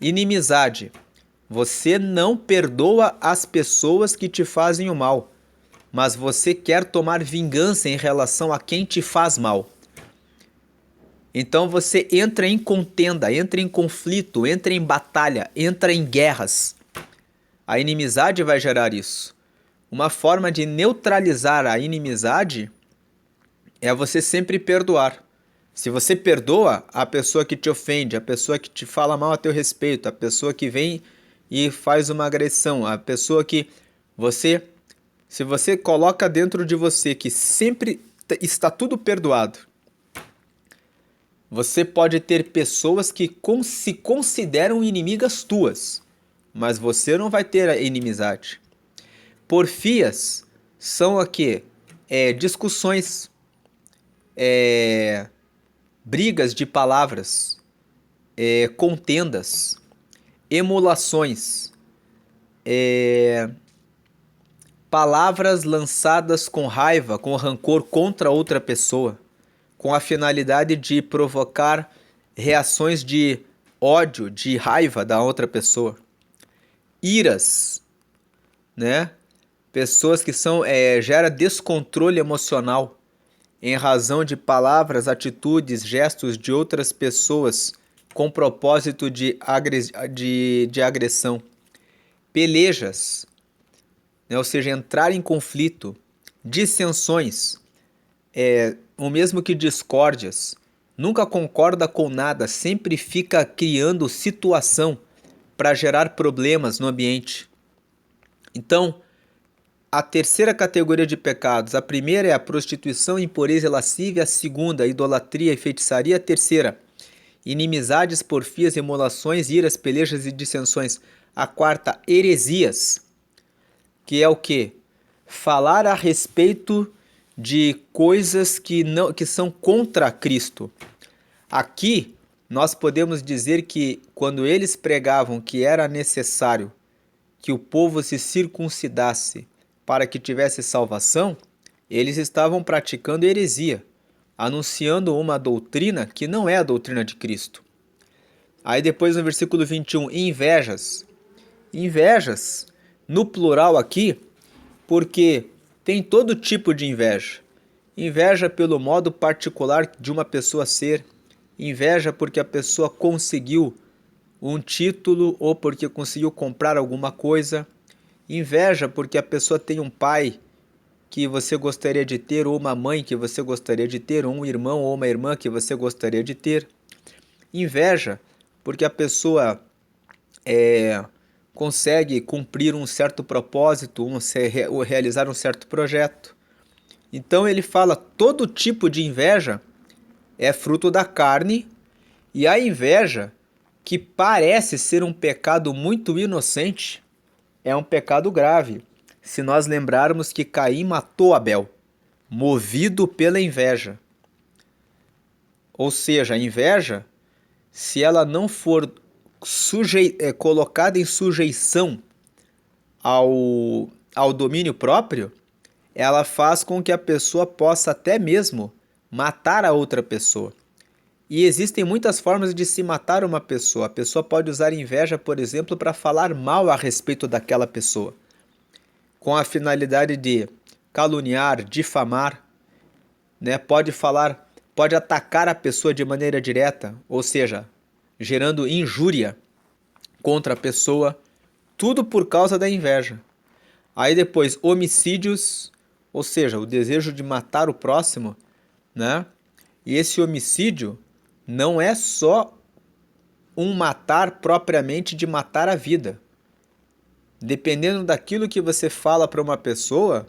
Inimizade. Você não perdoa as pessoas que te fazem o mal, mas você quer tomar vingança em relação a quem te faz mal. Então você entra em contenda, entra em conflito, entra em batalha, entra em guerras. A inimizade vai gerar isso. Uma forma de neutralizar a inimizade é você sempre perdoar. Se você perdoa a pessoa que te ofende, a pessoa que te fala mal a teu respeito, a pessoa que vem e faz uma agressão, a pessoa que se você coloca dentro de você que sempre está tudo perdoado, você pode ter pessoas que se consideram inimigas tuas, mas você não vai ter a inimizade. Porfias são aqui discussões, brigas de palavras, contendas, emulações, palavras lançadas com raiva, com rancor contra outra pessoa, com a finalidade de provocar reações de ódio, de raiva da outra pessoa. Iras, né? Pessoas que gera descontrole emocional em razão de palavras, atitudes, gestos de outras pessoas com propósito de agressão. Pelejas, né? Ou seja, entrar em conflito. Dissensões, o mesmo que discórdias. Nunca concorda com nada, sempre fica criando situação para gerar problemas no ambiente. Então, a terceira categoria de pecados, a primeira é a prostituição, impureza e lascívia, a segunda, a idolatria e feitiçaria, a terceira, inimizades, porfias, emulações, iras, pelejas e dissensões, a quarta, heresias, que é o quê? Falar a respeito de coisas que são contra Cristo. Aqui nós podemos dizer que quando eles pregavam que era necessário que o povo se circuncidasse para que tivesse salvação, eles estavam praticando heresia, anunciando uma doutrina que não é a doutrina de Cristo. Aí depois no versículo 21, invejas. Invejas, no plural aqui, porque tem todo tipo de inveja. Inveja pelo modo particular de uma pessoa ser, inveja porque a pessoa conseguiu um título ou porque conseguiu comprar alguma coisa, inveja porque a pessoa tem um pai que você gostaria de ter, ou uma mãe que você gostaria de ter, ou um irmão ou uma irmã que você gostaria de ter. Inveja porque a pessoa consegue cumprir um certo propósito, ou realizar um certo projeto. Então ele fala, todo tipo de inveja é fruto da carne, e a inveja, que parece ser um pecado muito inocente, é um pecado grave. Se nós lembrarmos que Caim matou Abel, movido pela inveja. Ou seja, a inveja, se ela não for colocada em sujeição ao domínio próprio, ela faz com que a pessoa possa até mesmo matar a outra pessoa. E existem muitas formas de se matar uma pessoa. A pessoa pode usar inveja, por exemplo, para falar mal a respeito daquela pessoa, com a finalidade de caluniar, difamar, né? Pode atacar a pessoa de maneira direta, ou seja, gerando injúria contra a pessoa, tudo por causa da inveja. Aí depois, homicídios, ou seja, o desejo de matar o próximo, né? E esse homicídio não é só um matar propriamente de matar a vida. Dependendo daquilo que você fala para uma pessoa,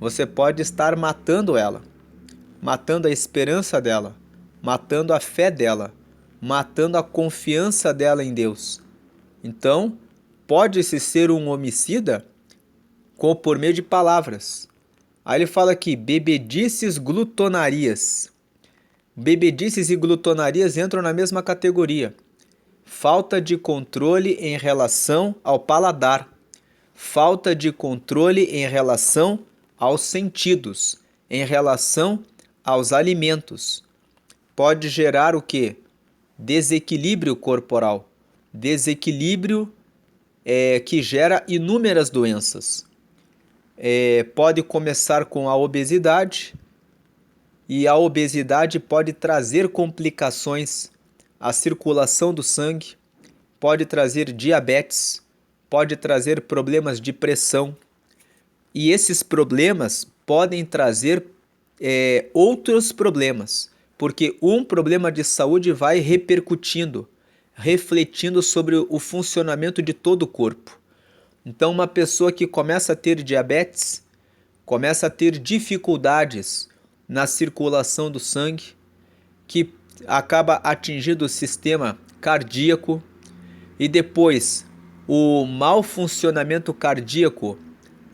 você pode estar matando ela, matando a esperança dela, matando a fé dela, matando a confiança dela em Deus. Então, pode-se ser um homicida por meio de palavras. Aí ele fala aqui, bebedices, glutonarias. Bebedices e glutonarias entram na mesma categoria. Falta de controle em relação ao paladar. Falta de controle em relação aos sentidos, em relação aos alimentos. Pode gerar o quê? Desequilíbrio corporal. Desequilíbrio que gera inúmeras doenças. Pode começar com a obesidade, e a obesidade pode trazer complicações à circulação do sangue, pode trazer diabetes, pode trazer problemas de pressão, e esses problemas podem trazer outros problemas, porque um problema de saúde vai repercutindo, refletindo sobre o funcionamento de todo o corpo. Então, uma pessoa que começa a ter diabetes, começa a ter dificuldades na circulação do sangue, que acaba atingindo o sistema cardíaco, e depois o mau funcionamento cardíaco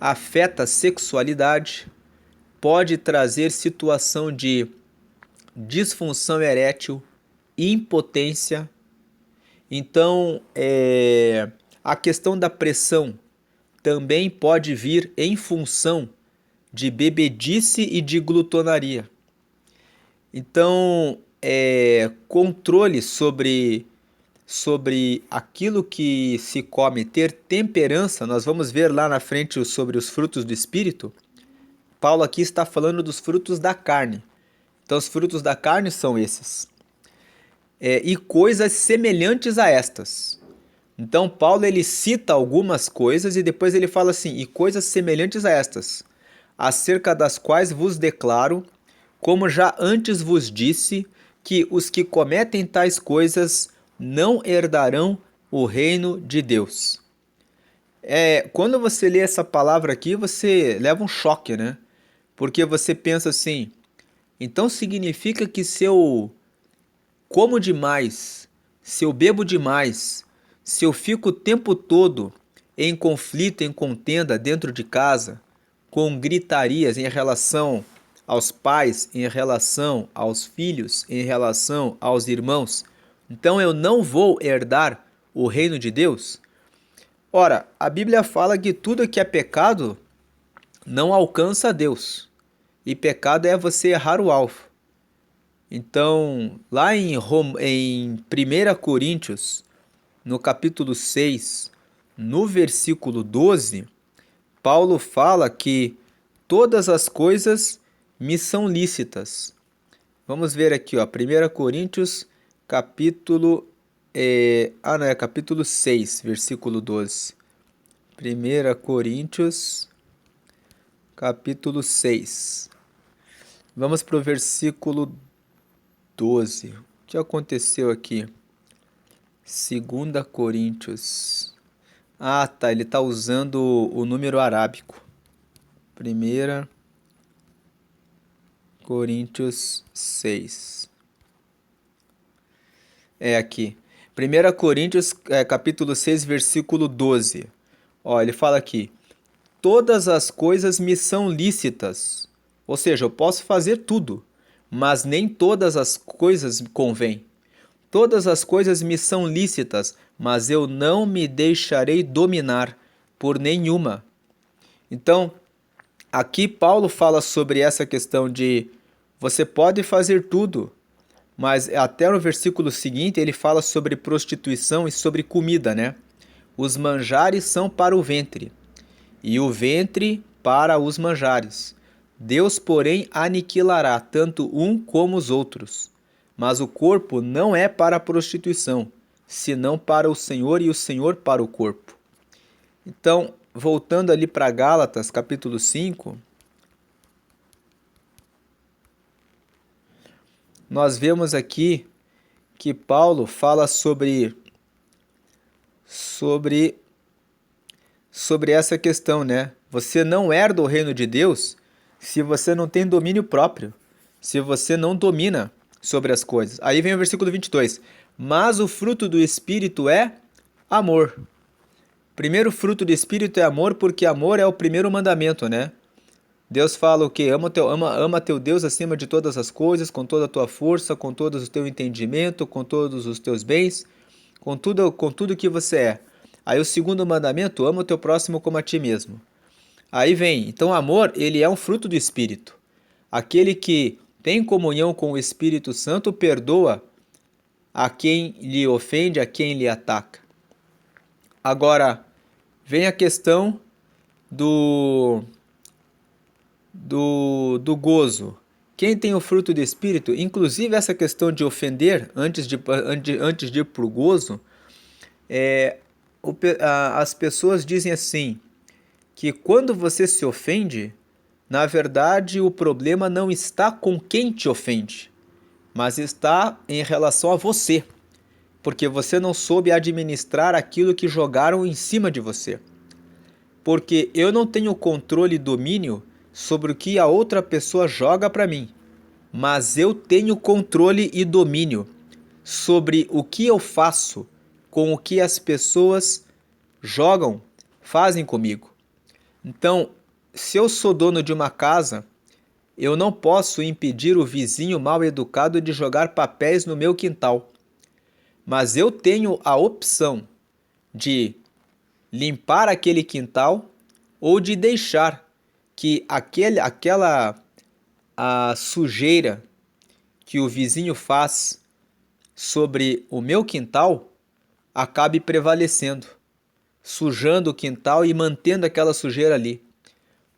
afeta a sexualidade, pode trazer situação de disfunção erétil, impotência. Então, a questão da pressão também pode vir em função de bebedice e de glutonaria. Então, controle sobre aquilo que se come, ter temperança, nós vamos ver lá na frente sobre os frutos do Espírito. Paulo aqui está falando dos frutos da carne. Então, os frutos da carne são esses. E coisas semelhantes a estas. Então, Paulo ele cita algumas coisas e depois ele fala assim, e coisas semelhantes a estas, acerca das quais vos declaro, como já antes vos disse, que os que cometem tais coisas não herdarão o reino de Deus. Quando você lê essa palavra aqui, você leva um choque, né? Porque você pensa assim, então significa que se eu como demais, se eu bebo demais, se eu fico o tempo todo em conflito, em contenda dentro de casa, com gritarias em relação aos pais, em relação aos filhos, em relação aos irmãos, então eu não vou herdar o reino de Deus? Ora, a Bíblia fala que tudo que é pecado não alcança a Deus. E pecado é você errar o alvo. Então, lá em 1 Coríntios, no capítulo 6, no versículo 12, Paulo fala que todas as coisas me são lícitas. Vamos ver aqui, ó, 1 Coríntios, capítulo, capítulo 6, versículo 12. 1 Coríntios, capítulo 6. Vamos para o versículo 12. O que aconteceu aqui? 2 Coríntios. Ah, tá. Ele está usando o número arábico. 1 Coríntios 6. Aqui. 1 Coríntios, capítulo 6, versículo 12. Ó, ele fala aqui. Todas as coisas me são lícitas. Ou seja, eu posso fazer tudo, mas nem todas as coisas convêm. Todas as coisas me são lícitas, mas eu não me deixarei dominar por nenhuma. Então, Aqui Paulo fala sobre essa questão de você pode fazer tudo, mas até no versículo seguinte ele fala sobre prostituição e sobre comida, né? Os manjares são para o ventre, e o ventre para os manjares. Deus, porém, aniquilará tanto um como os outros. Mas o corpo não é para a prostituição, senão para o Senhor e o Senhor para o corpo. Então, voltando ali para Gálatas, capítulo 5, nós vemos aqui que Paulo fala sobre essa questão, né? Você não herda o reino de Deus se você não tem domínio próprio, se você não domina sobre as coisas. Aí vem o versículo 22. Mas o fruto do Espírito é amor. Primeiro fruto do Espírito é amor, porque amor é o primeiro mandamento, né? Deus fala o quê? Ama teu Deus acima de todas as coisas, com toda a tua força, com todo o teu entendimento, com todos os teus bens, com tudo que você é. Aí o segundo mandamento, ama o teu próximo como a ti mesmo. Aí vem, então amor, ele é um fruto do Espírito. Aquele que tem comunhão com o Espírito Santo perdoa a quem lhe ofende, a quem lhe ataca. Agora, vem a questão do gozo. Quem tem o fruto do Espírito, inclusive essa questão de ofender antes de ir para o gozo, as pessoas dizem assim, que quando você se ofende, na verdade o problema não está com quem te ofende, mas está em relação a você, porque você não soube administrar aquilo que jogaram em cima de você. Porque eu não tenho controle e domínio sobre o que a outra pessoa joga para mim, mas eu tenho controle e domínio sobre o que eu faço com o que as pessoas fazem comigo. Então, se eu sou dono de uma casa, eu não posso impedir o vizinho mal educado de jogar papéis no meu quintal. Mas eu tenho a opção de limpar aquele quintal ou de deixar que a sujeira que o vizinho faz sobre o meu quintal acabe prevalecendo, sujando o quintal e mantendo aquela sujeira ali.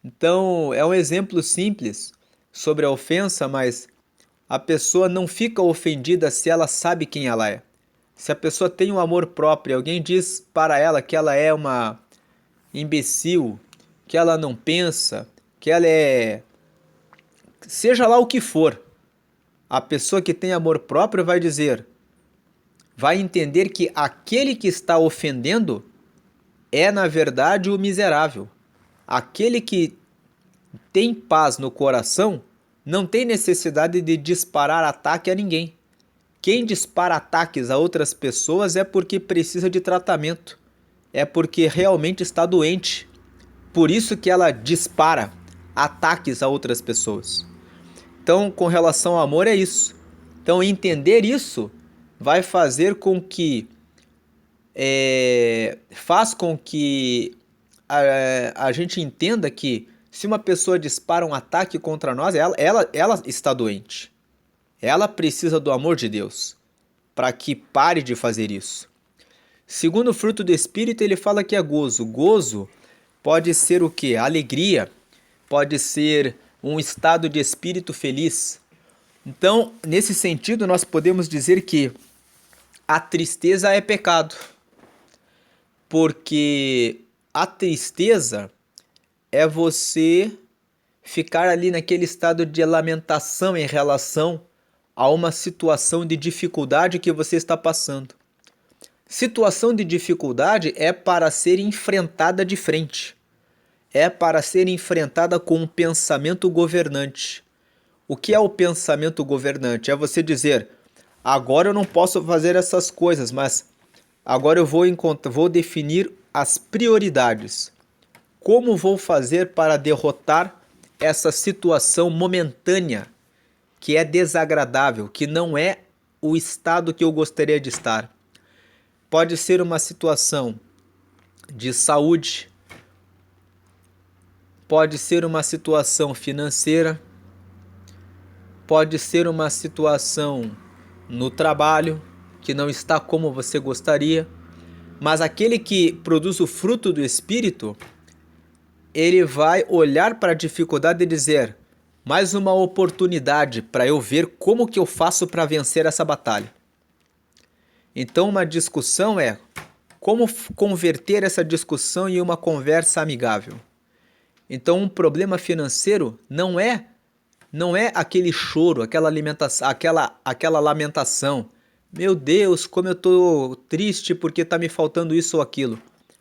Então, é um exemplo simples sobre a ofensa, mas a pessoa não fica ofendida se ela sabe quem ela é. Se a pessoa tem um amor próprio, alguém diz para ela que ela é uma imbecil, que ela não pensa, que ela é... Seja lá o que for, a pessoa que tem amor próprio vai entender que aquele que está ofendendo é, na verdade, o miserável. Aquele que tem paz no coração não tem necessidade de disparar ataque a ninguém. Quem dispara ataques a outras pessoas é porque precisa de tratamento, é porque realmente está doente. Por isso que ela dispara ataques a outras pessoas. Então, com relação ao amor é isso. Então, entender isso vai fazer com que faz com que a gente entenda que se uma pessoa dispara um ataque contra nós, ela está doente. Ela precisa do amor de Deus para que pare de fazer isso. Segundo o fruto do Espírito, ele fala que é gozo. Gozo pode ser o quê? Alegria, pode ser um estado de espírito feliz. Então, nesse sentido, nós podemos dizer que a tristeza é pecado, porque a tristeza é você ficar ali naquele estado de lamentação em relação a uma situação de dificuldade que você está passando. Situação de dificuldade é para ser enfrentada de frente. É para ser enfrentada com um pensamento governante. O que é o pensamento governante? É você dizer, agora eu não posso fazer essas coisas, mas agora eu vou definir as prioridades. Como vou fazer para derrotar essa situação momentânea que é desagradável, que não é o estado que eu gostaria de estar? Pode ser uma situação de saúde, pode ser uma situação financeira, pode ser uma situação no trabalho que não está como você gostaria, mas aquele que produz o fruto do Espírito, ele vai olhar para a dificuldade e dizer: mais uma oportunidade para eu ver como que eu faço para vencer essa batalha. Então uma discussão é como converter essa discussão em uma conversa amigável. Então um problema financeiro não é aquele choro, aquela lamentação. Meu Deus, como eu estou triste porque está me faltando isso ou aquilo.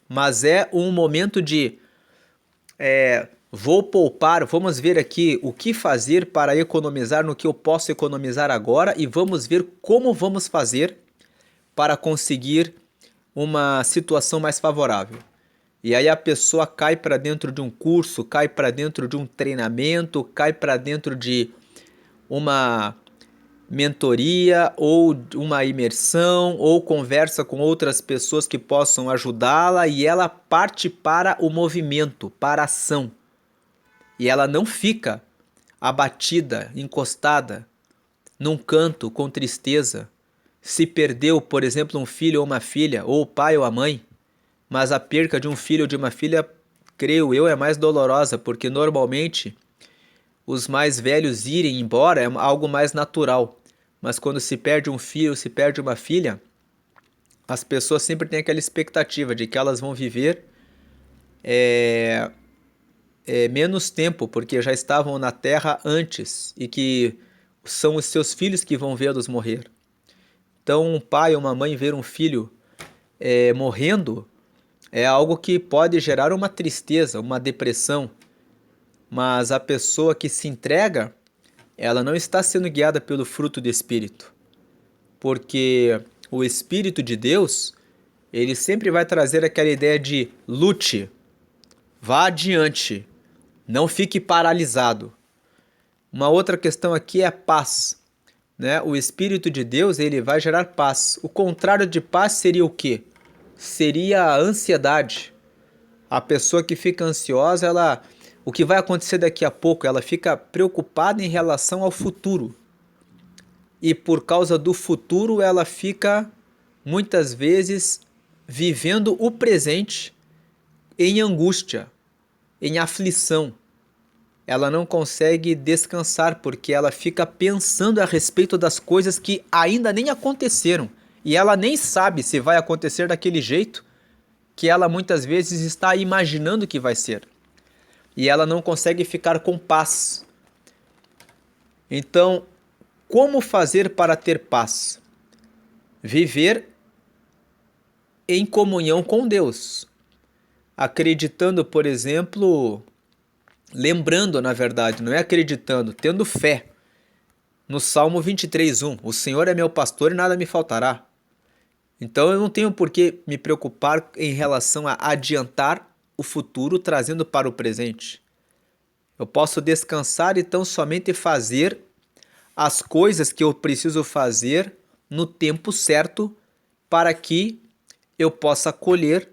Mas é um momento de vou poupar, vamos ver aqui o que fazer para economizar no que eu posso economizar agora e vamos ver como vamos fazer para conseguir uma situação mais favorável. E aí a pessoa cai para dentro de um curso, cai para dentro de um treinamento, cai para dentro de uma mentoria ou uma imersão, ou conversa com outras pessoas que possam ajudá-la e ela parte para o movimento, para a ação. E ela não fica abatida, encostada num canto com tristeza. Se perdeu, por exemplo, um filho ou uma filha, ou o pai ou a mãe, mas a perca de um filho ou de uma filha, creio eu, é mais dolorosa, porque normalmente os mais velhos irem embora é algo mais natural. Mas quando se perde um filho, se perde uma filha, as pessoas sempre têm aquela expectativa de que elas vão viver menos tempo, porque já estavam na terra antes e que são os seus filhos que vão vê-los morrer. Então um pai ou uma mãe ver um filho morrendo é algo que pode gerar uma tristeza, uma depressão, mas a pessoa que se entrega, ela não está sendo guiada pelo fruto do Espírito, porque o Espírito de Deus, ele sempre vai trazer aquela ideia de lute, vá adiante, não fique paralisado. Uma outra questão aqui é a paz, né? O Espírito de Deus, ele vai gerar paz. O contrário de paz seria o quê? Seria a ansiedade. A pessoa que fica ansiosa, o que vai acontecer daqui a pouco? Ela fica preocupada em relação ao futuro. E por causa do futuro, ela fica, muitas vezes, vivendo o presente em angústia, em aflição. Ela não consegue descansar porque ela fica pensando a respeito das coisas que ainda nem aconteceram. E ela nem sabe se vai acontecer daquele jeito que ela muitas vezes está imaginando que vai ser. E ela não consegue ficar com paz. Então, como fazer para ter paz? Viver em comunhão com Deus. Acreditando, por exemplo, lembrando, na verdade, não é acreditando, tendo fé. No Salmo 23:1, o Senhor é meu pastor e nada me faltará. Então eu não tenho por que me preocupar em relação a adiantar o futuro trazendo para o presente. Eu posso descansar e tão somente fazer as coisas que eu preciso fazer no tempo certo para que eu possa colher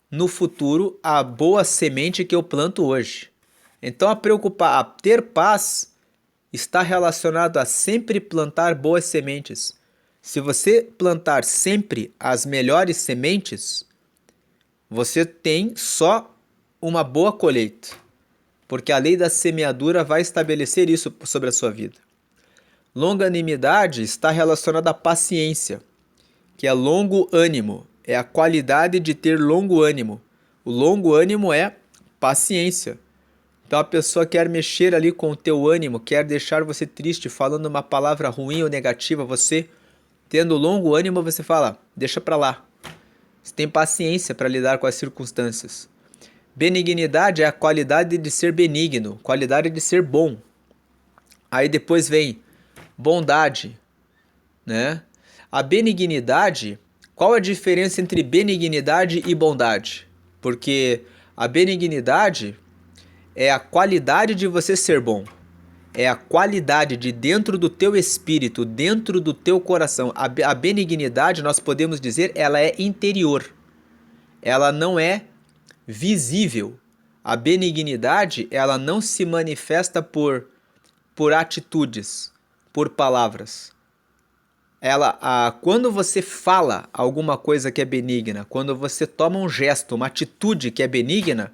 no futuro a boa semente que eu planto hoje. Então a ter paz está relacionado a sempre plantar boas sementes. Se você plantar sempre as melhores sementes, você tem só uma boa colheita, porque a lei da semeadura vai estabelecer isso sobre a sua vida. Longanimidade está relacionada à paciência, que é longo ânimo, é a qualidade de ter longo ânimo. O longo ânimo é paciência. Então a pessoa quer mexer ali com o teu ânimo, quer deixar você triste, falando uma palavra ruim ou negativa, você tendo longo ânimo, você fala, deixa pra lá. Você tem paciência para lidar com as circunstâncias. Benignidade é a qualidade de ser benigno, qualidade de ser bom. Aí depois vem bondade, né? A benignidade, qual a diferença entre benignidade e bondade? Porque a benignidade é a qualidade de você ser bom. É a qualidade de dentro do teu espírito, dentro do teu coração. A benignidade, nós podemos dizer, ela é interior. Ela não é visível. A benignidade, ela não se manifesta por atitudes, por palavras. Quando você fala alguma coisa que é benigna, quando você toma um gesto, uma atitude que é benigna,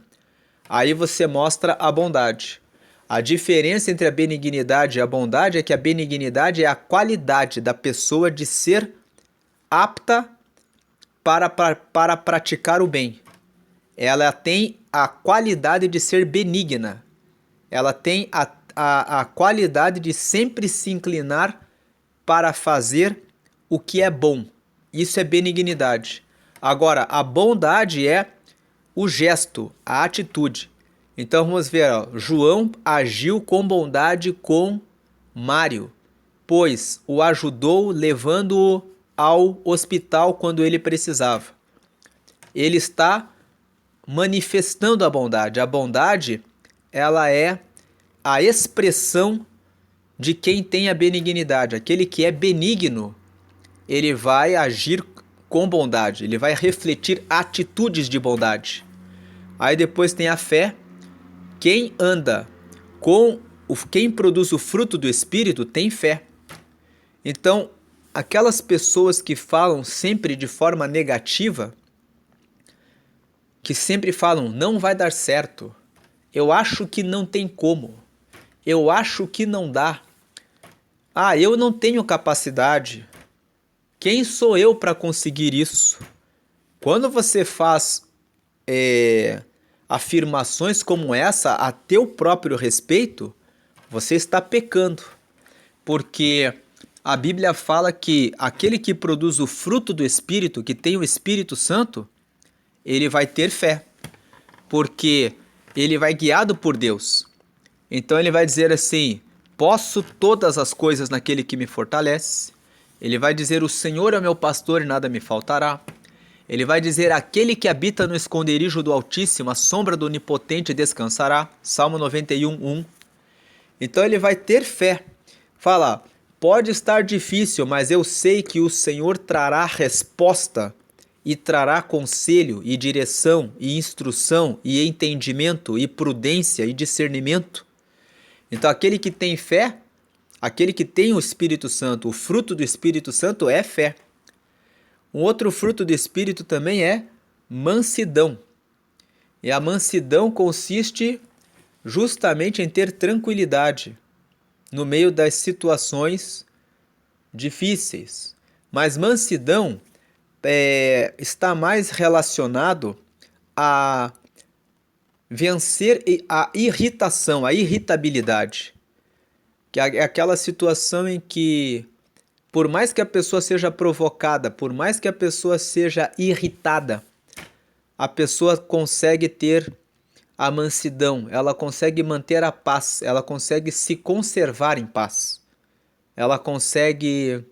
aí você mostra a bondade. A diferença entre a benignidade e a bondade é que a benignidade é a qualidade da pessoa de ser apta para praticar o bem. Ela tem a qualidade de ser benigna. Ela tem a qualidade de sempre se inclinar para fazer o que é bom. Isso é benignidade. Agora, a bondade é o gesto, a atitude. Então vamos ver, ó. João agiu com bondade com Mário, pois o ajudou levando-o ao hospital quando ele precisava. Ele está manifestando a bondade. A bondade, ela é a expressão de quem tem a benignidade. Aquele que é benigno, ele vai agir com bondade, ele vai refletir atitudes de bondade. Aí depois tem a fé. Quem anda quem produz o fruto do Espírito tem fé. Então, aquelas pessoas que falam sempre de forma negativa, que sempre falam, não vai dar certo, eu acho que não tem como, eu acho que não dá, eu não tenho capacidade, quem sou eu para conseguir isso? Quando você faz afirmações como essa a teu próprio respeito, você está pecando, porque a Bíblia fala que aquele que produz o fruto do Espírito, que tem o Espírito Santo, ele vai ter fé, porque ele vai guiado por Deus. Então ele vai dizer assim, posso todas as coisas naquele que me fortalece. Ele vai dizer, o Senhor é o meu pastor e nada me faltará. Ele vai dizer, aquele que habita no esconderijo do Altíssimo, a sombra do Onipotente descansará. Salmo 91:1. Então ele vai ter fé. Fala, pode estar difícil, mas eu sei que o Senhor trará resposta e trará conselho e direção e instrução e entendimento e prudência e discernimento. Então aquele que tem fé, aquele que tem o Espírito Santo, o fruto do Espírito Santo é fé. Um outro fruto do Espírito também é mansidão. E a mansidão consiste justamente em ter tranquilidade no meio das situações difíceis. Mas mansidão está mais relacionado a vencer a irritação, a irritabilidade. Que é aquela situação em que, por mais que a pessoa seja provocada, por mais que a pessoa seja irritada, a pessoa consegue ter a mansidão, ela consegue manter a paz, ela consegue se conservar em paz. Ela consegue...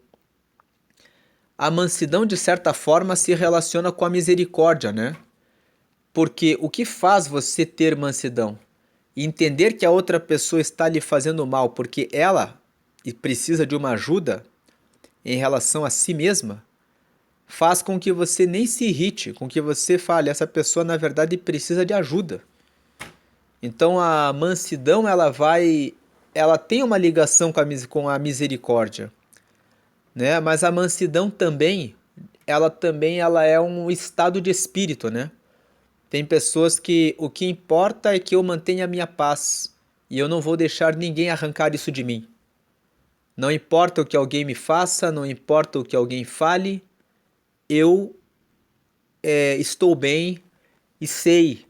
A mansidão, de certa forma, se relaciona com a misericórdia, né? Porque o que faz você ter mansidão? Entender que a outra pessoa está lhe fazendo mal porque ela precisa de uma ajuda em relação a si mesma, faz com que você nem se irrite, com que você fale, essa pessoa na verdade precisa de ajuda. Então a mansidão ela tem uma ligação com a misericórdia, né? Mas a mansidão também ela é um estado de espírito, né? Tem pessoas que o que importa é que eu mantenha a minha paz e eu não vou deixar ninguém arrancar isso de mim. Não importa o que alguém me faça, não importa o que alguém fale, eu estou bem e sei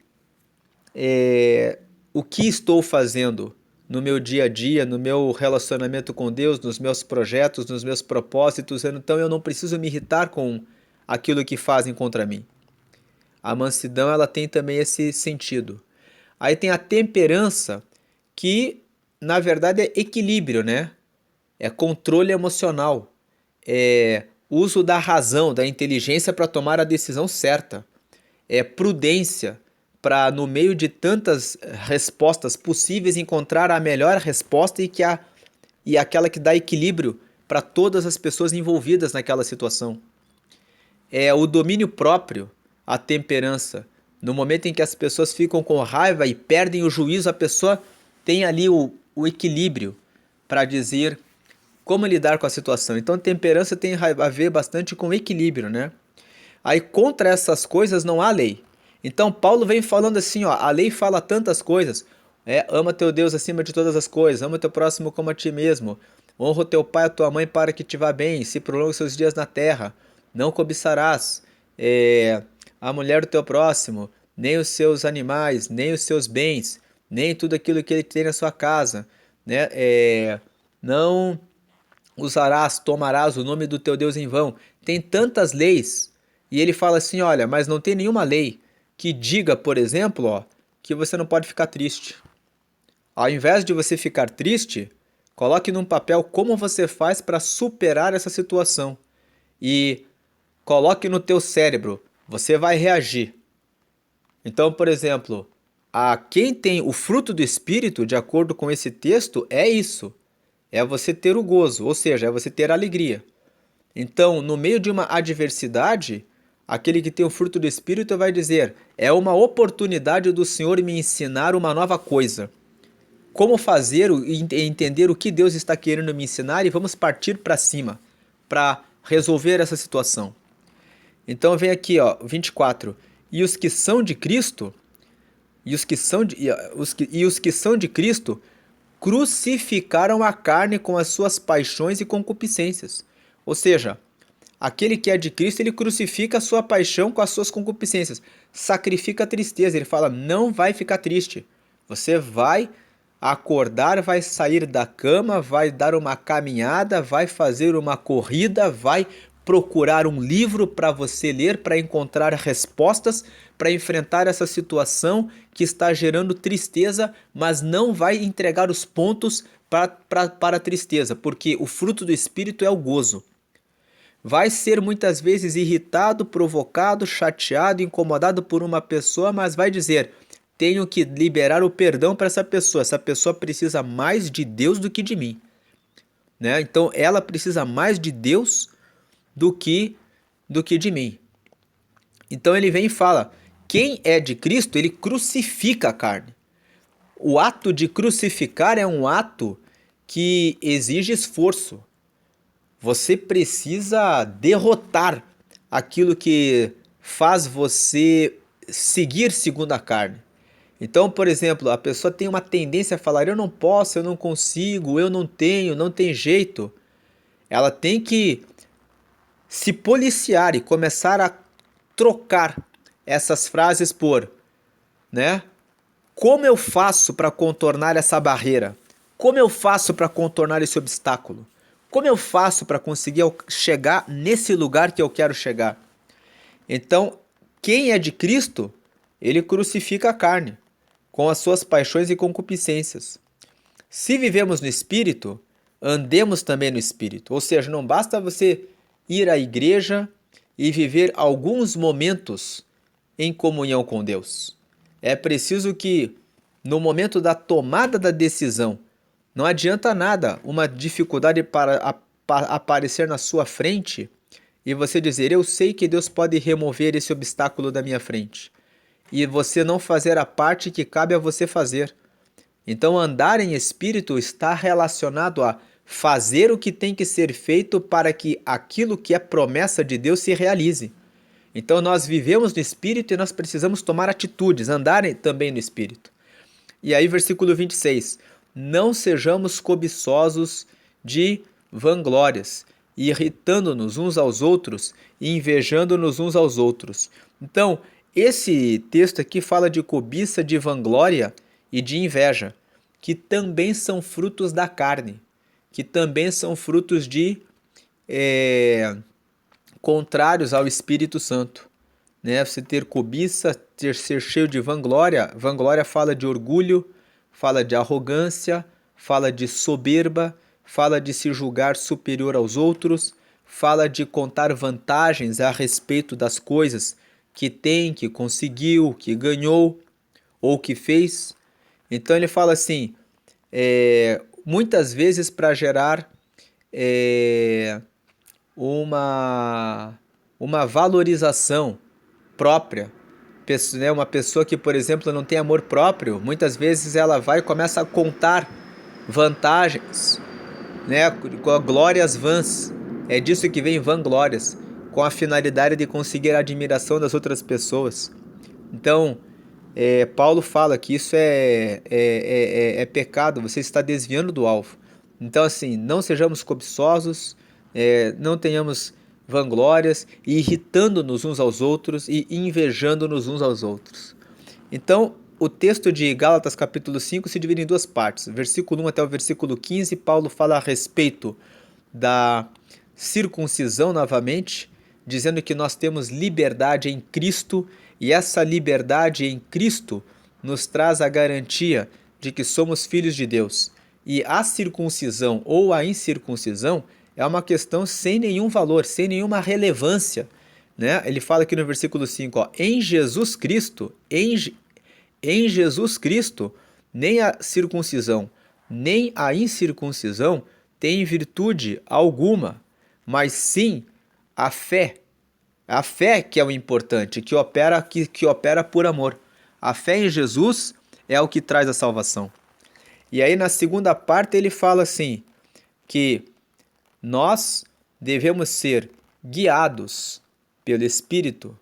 o que estou fazendo no meu dia a dia, no meu relacionamento com Deus, nos meus projetos, nos meus propósitos, então eu não preciso me irritar com aquilo que fazem contra mim. A mansidão ela tem também esse sentido. Aí tem a temperança, que na verdade é equilíbrio, né? É controle emocional, é uso da razão, da inteligência para tomar a decisão certa, é prudência para, no meio de tantas respostas possíveis, encontrar a melhor resposta e aquela que dá equilíbrio para todas as pessoas envolvidas naquela situação. É o domínio próprio, a temperança, No momento em que as pessoas ficam com raiva e perdem o juízo, a pessoa tem ali o equilíbrio para dizer como lidar com a situação. Então, temperança tem a ver bastante com equilíbrio, né? Aí, contra essas coisas não há lei. Então, Paulo vem falando assim, ó, a lei fala tantas coisas. Ama teu Deus acima de todas as coisas, ama teu próximo como a ti mesmo. Honra o teu pai e a tua mãe para que te vá bem, se prolongue os seus dias na terra. Não cobiçarás a mulher do teu próximo, nem os seus animais, nem os seus bens, nem tudo aquilo que ele tem na sua casa, né? Não usarás, tomarás o nome do teu Deus em vão. Tem tantas leis. E ele fala assim, olha, mas não tem nenhuma lei que diga, por exemplo, ó, que você não pode ficar triste. Ao invés de você ficar triste, coloque num papel como você faz para superar essa situação. E coloque no teu cérebro, você vai reagir. Então, por exemplo, a quem tem o fruto do Espírito, de acordo com esse texto, é isso. É você ter o gozo, ou seja, é você ter alegria. Então, no meio de uma adversidade, aquele que tem o fruto do Espírito vai dizer: é uma oportunidade do Senhor me ensinar uma nova coisa. Como fazer e entender o que Deus está querendo me ensinar e vamos partir para cima para resolver essa situação. Então vem aqui, ó, 24. E os que são de Cristo, os que são de Cristo crucificaram a carne com as suas paixões e concupiscências. Ou seja, aquele que é de Cristo, ele crucifica a sua paixão com as suas concupiscências. Sacrifica a tristeza. Ele fala, não vai ficar triste. Você vai acordar, vai sair da cama, vai dar uma caminhada, vai fazer uma corrida, vai procurar um livro para você ler, para encontrar respostas, para enfrentar essa situação que está gerando tristeza, mas não vai entregar os pontos para a tristeza, porque o fruto do Espírito é o gozo. Vai ser muitas vezes irritado, provocado, chateado, incomodado por uma pessoa, mas vai dizer: tenho que liberar o perdão para essa pessoa. Essa pessoa precisa mais de Deus do que de mim, né? Então ela precisa mais de Deus do que de mim. Então ele vem e fala: quem é de Cristo, ele crucifica a carne. O ato de crucificar é um ato que exige esforço. Você precisa derrotar aquilo que faz você seguir segundo a carne. Então, por exemplo, a pessoa tem uma tendência a falar: eu não posso, eu não consigo, eu não tenho, não tem jeito. Ela tem que se policiar e começar a trocar essas frases por, né? Como eu faço para contornar essa barreira? Como eu faço para contornar esse obstáculo? Como eu faço para conseguir chegar nesse lugar que eu quero chegar? Então, quem é de Cristo, ele crucifica a carne com as suas paixões e concupiscências. Se vivemos no Espírito, andemos também no Espírito. Ou seja, não basta você ir à igreja e viver alguns momentos em comunhão com Deus. É preciso que, no momento da tomada da decisão, não adianta nada uma dificuldade para aparecer na sua frente e você dizer: eu sei que Deus pode remover esse obstáculo da minha frente. E você não fazer a parte que cabe a você fazer. Então, andar em espírito está relacionado a fazer o que tem que ser feito para que aquilo que é promessa de Deus se realize. Então, nós vivemos no espírito e nós precisamos tomar atitudes, andar também no espírito. E aí, versículo 26. Não sejamos cobiçosos de vanglórias, irritando-nos uns aos outros e invejando-nos uns aos outros. Então, esse texto aqui fala de cobiça, de vanglória e de inveja, que também são frutos da carne, que também são frutos de contrários ao Espírito Santo, né? Você ter cobiça, ser cheio de vanglória. Vanglória fala de orgulho, fala de arrogância, fala de soberba, fala de se julgar superior aos outros, fala de contar vantagens a respeito das coisas que tem, que conseguiu, que ganhou ou que fez. Então ele fala assim, muitas vezes para gerar uma valorização própria, né, uma pessoa que, por exemplo, não tem amor próprio, muitas vezes ela vai e começa a contar vantagens, né, com glórias vãs. É disso que vem vanglórias, com a finalidade de conseguir a admiração das outras pessoas. Então, Paulo fala que isso é pecado, você está desviando do alvo. Então, assim, não sejamos cobiçosos, não tenhamos vanglórias, e irritando-nos uns aos outros e invejando-nos uns aos outros. Então, o texto de Gálatas capítulo 5 se divide em duas partes. Versículo 1 até o versículo 15, Paulo fala a respeito da circuncisão novamente, dizendo que nós temos liberdade em Cristo, e essa liberdade em Cristo nos traz a garantia de que somos filhos de Deus. E a circuncisão ou a incircuncisão é uma questão sem nenhum valor, sem nenhuma relevância, né? Ele fala aqui no versículo 5, ó, em Jesus Cristo, em Jesus Cristo, nem a circuncisão, nem a incircuncisão tem virtude alguma, mas sim a fé. A fé que é o importante, que opera por amor. A fé em Jesus é o que traz a salvação. E aí na segunda parte ele fala assim, que nós devemos ser guiados pelo Espírito,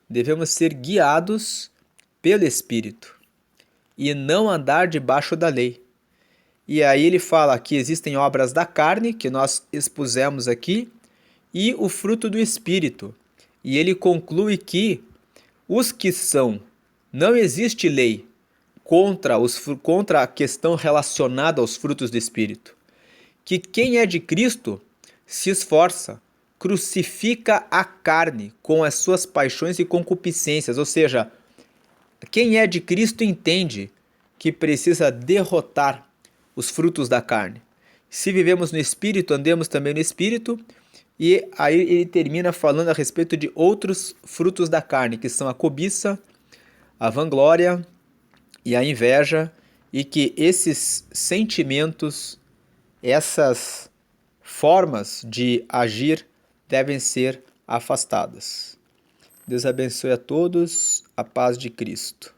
devemos ser guiados pelo Espírito e não andar debaixo da lei. E aí ele fala que existem obras da carne, que nós expusemos aqui, e o fruto do Espírito. E ele conclui que os que são, não existe lei contra a questão relacionada aos frutos do Espírito. Que quem é de Cristo se esforça, crucifica a carne com as suas paixões e concupiscências, ou seja, quem é de Cristo entende que precisa derrotar os frutos da carne. Se vivemos no Espírito, andemos também no Espírito. E aí ele termina falando a respeito de outros frutos da carne, que são a cobiça, a vanglória e a inveja, e que esses sentimentos, essas formas de agir devem ser afastadas. Deus abençoe a todos, a paz de Cristo.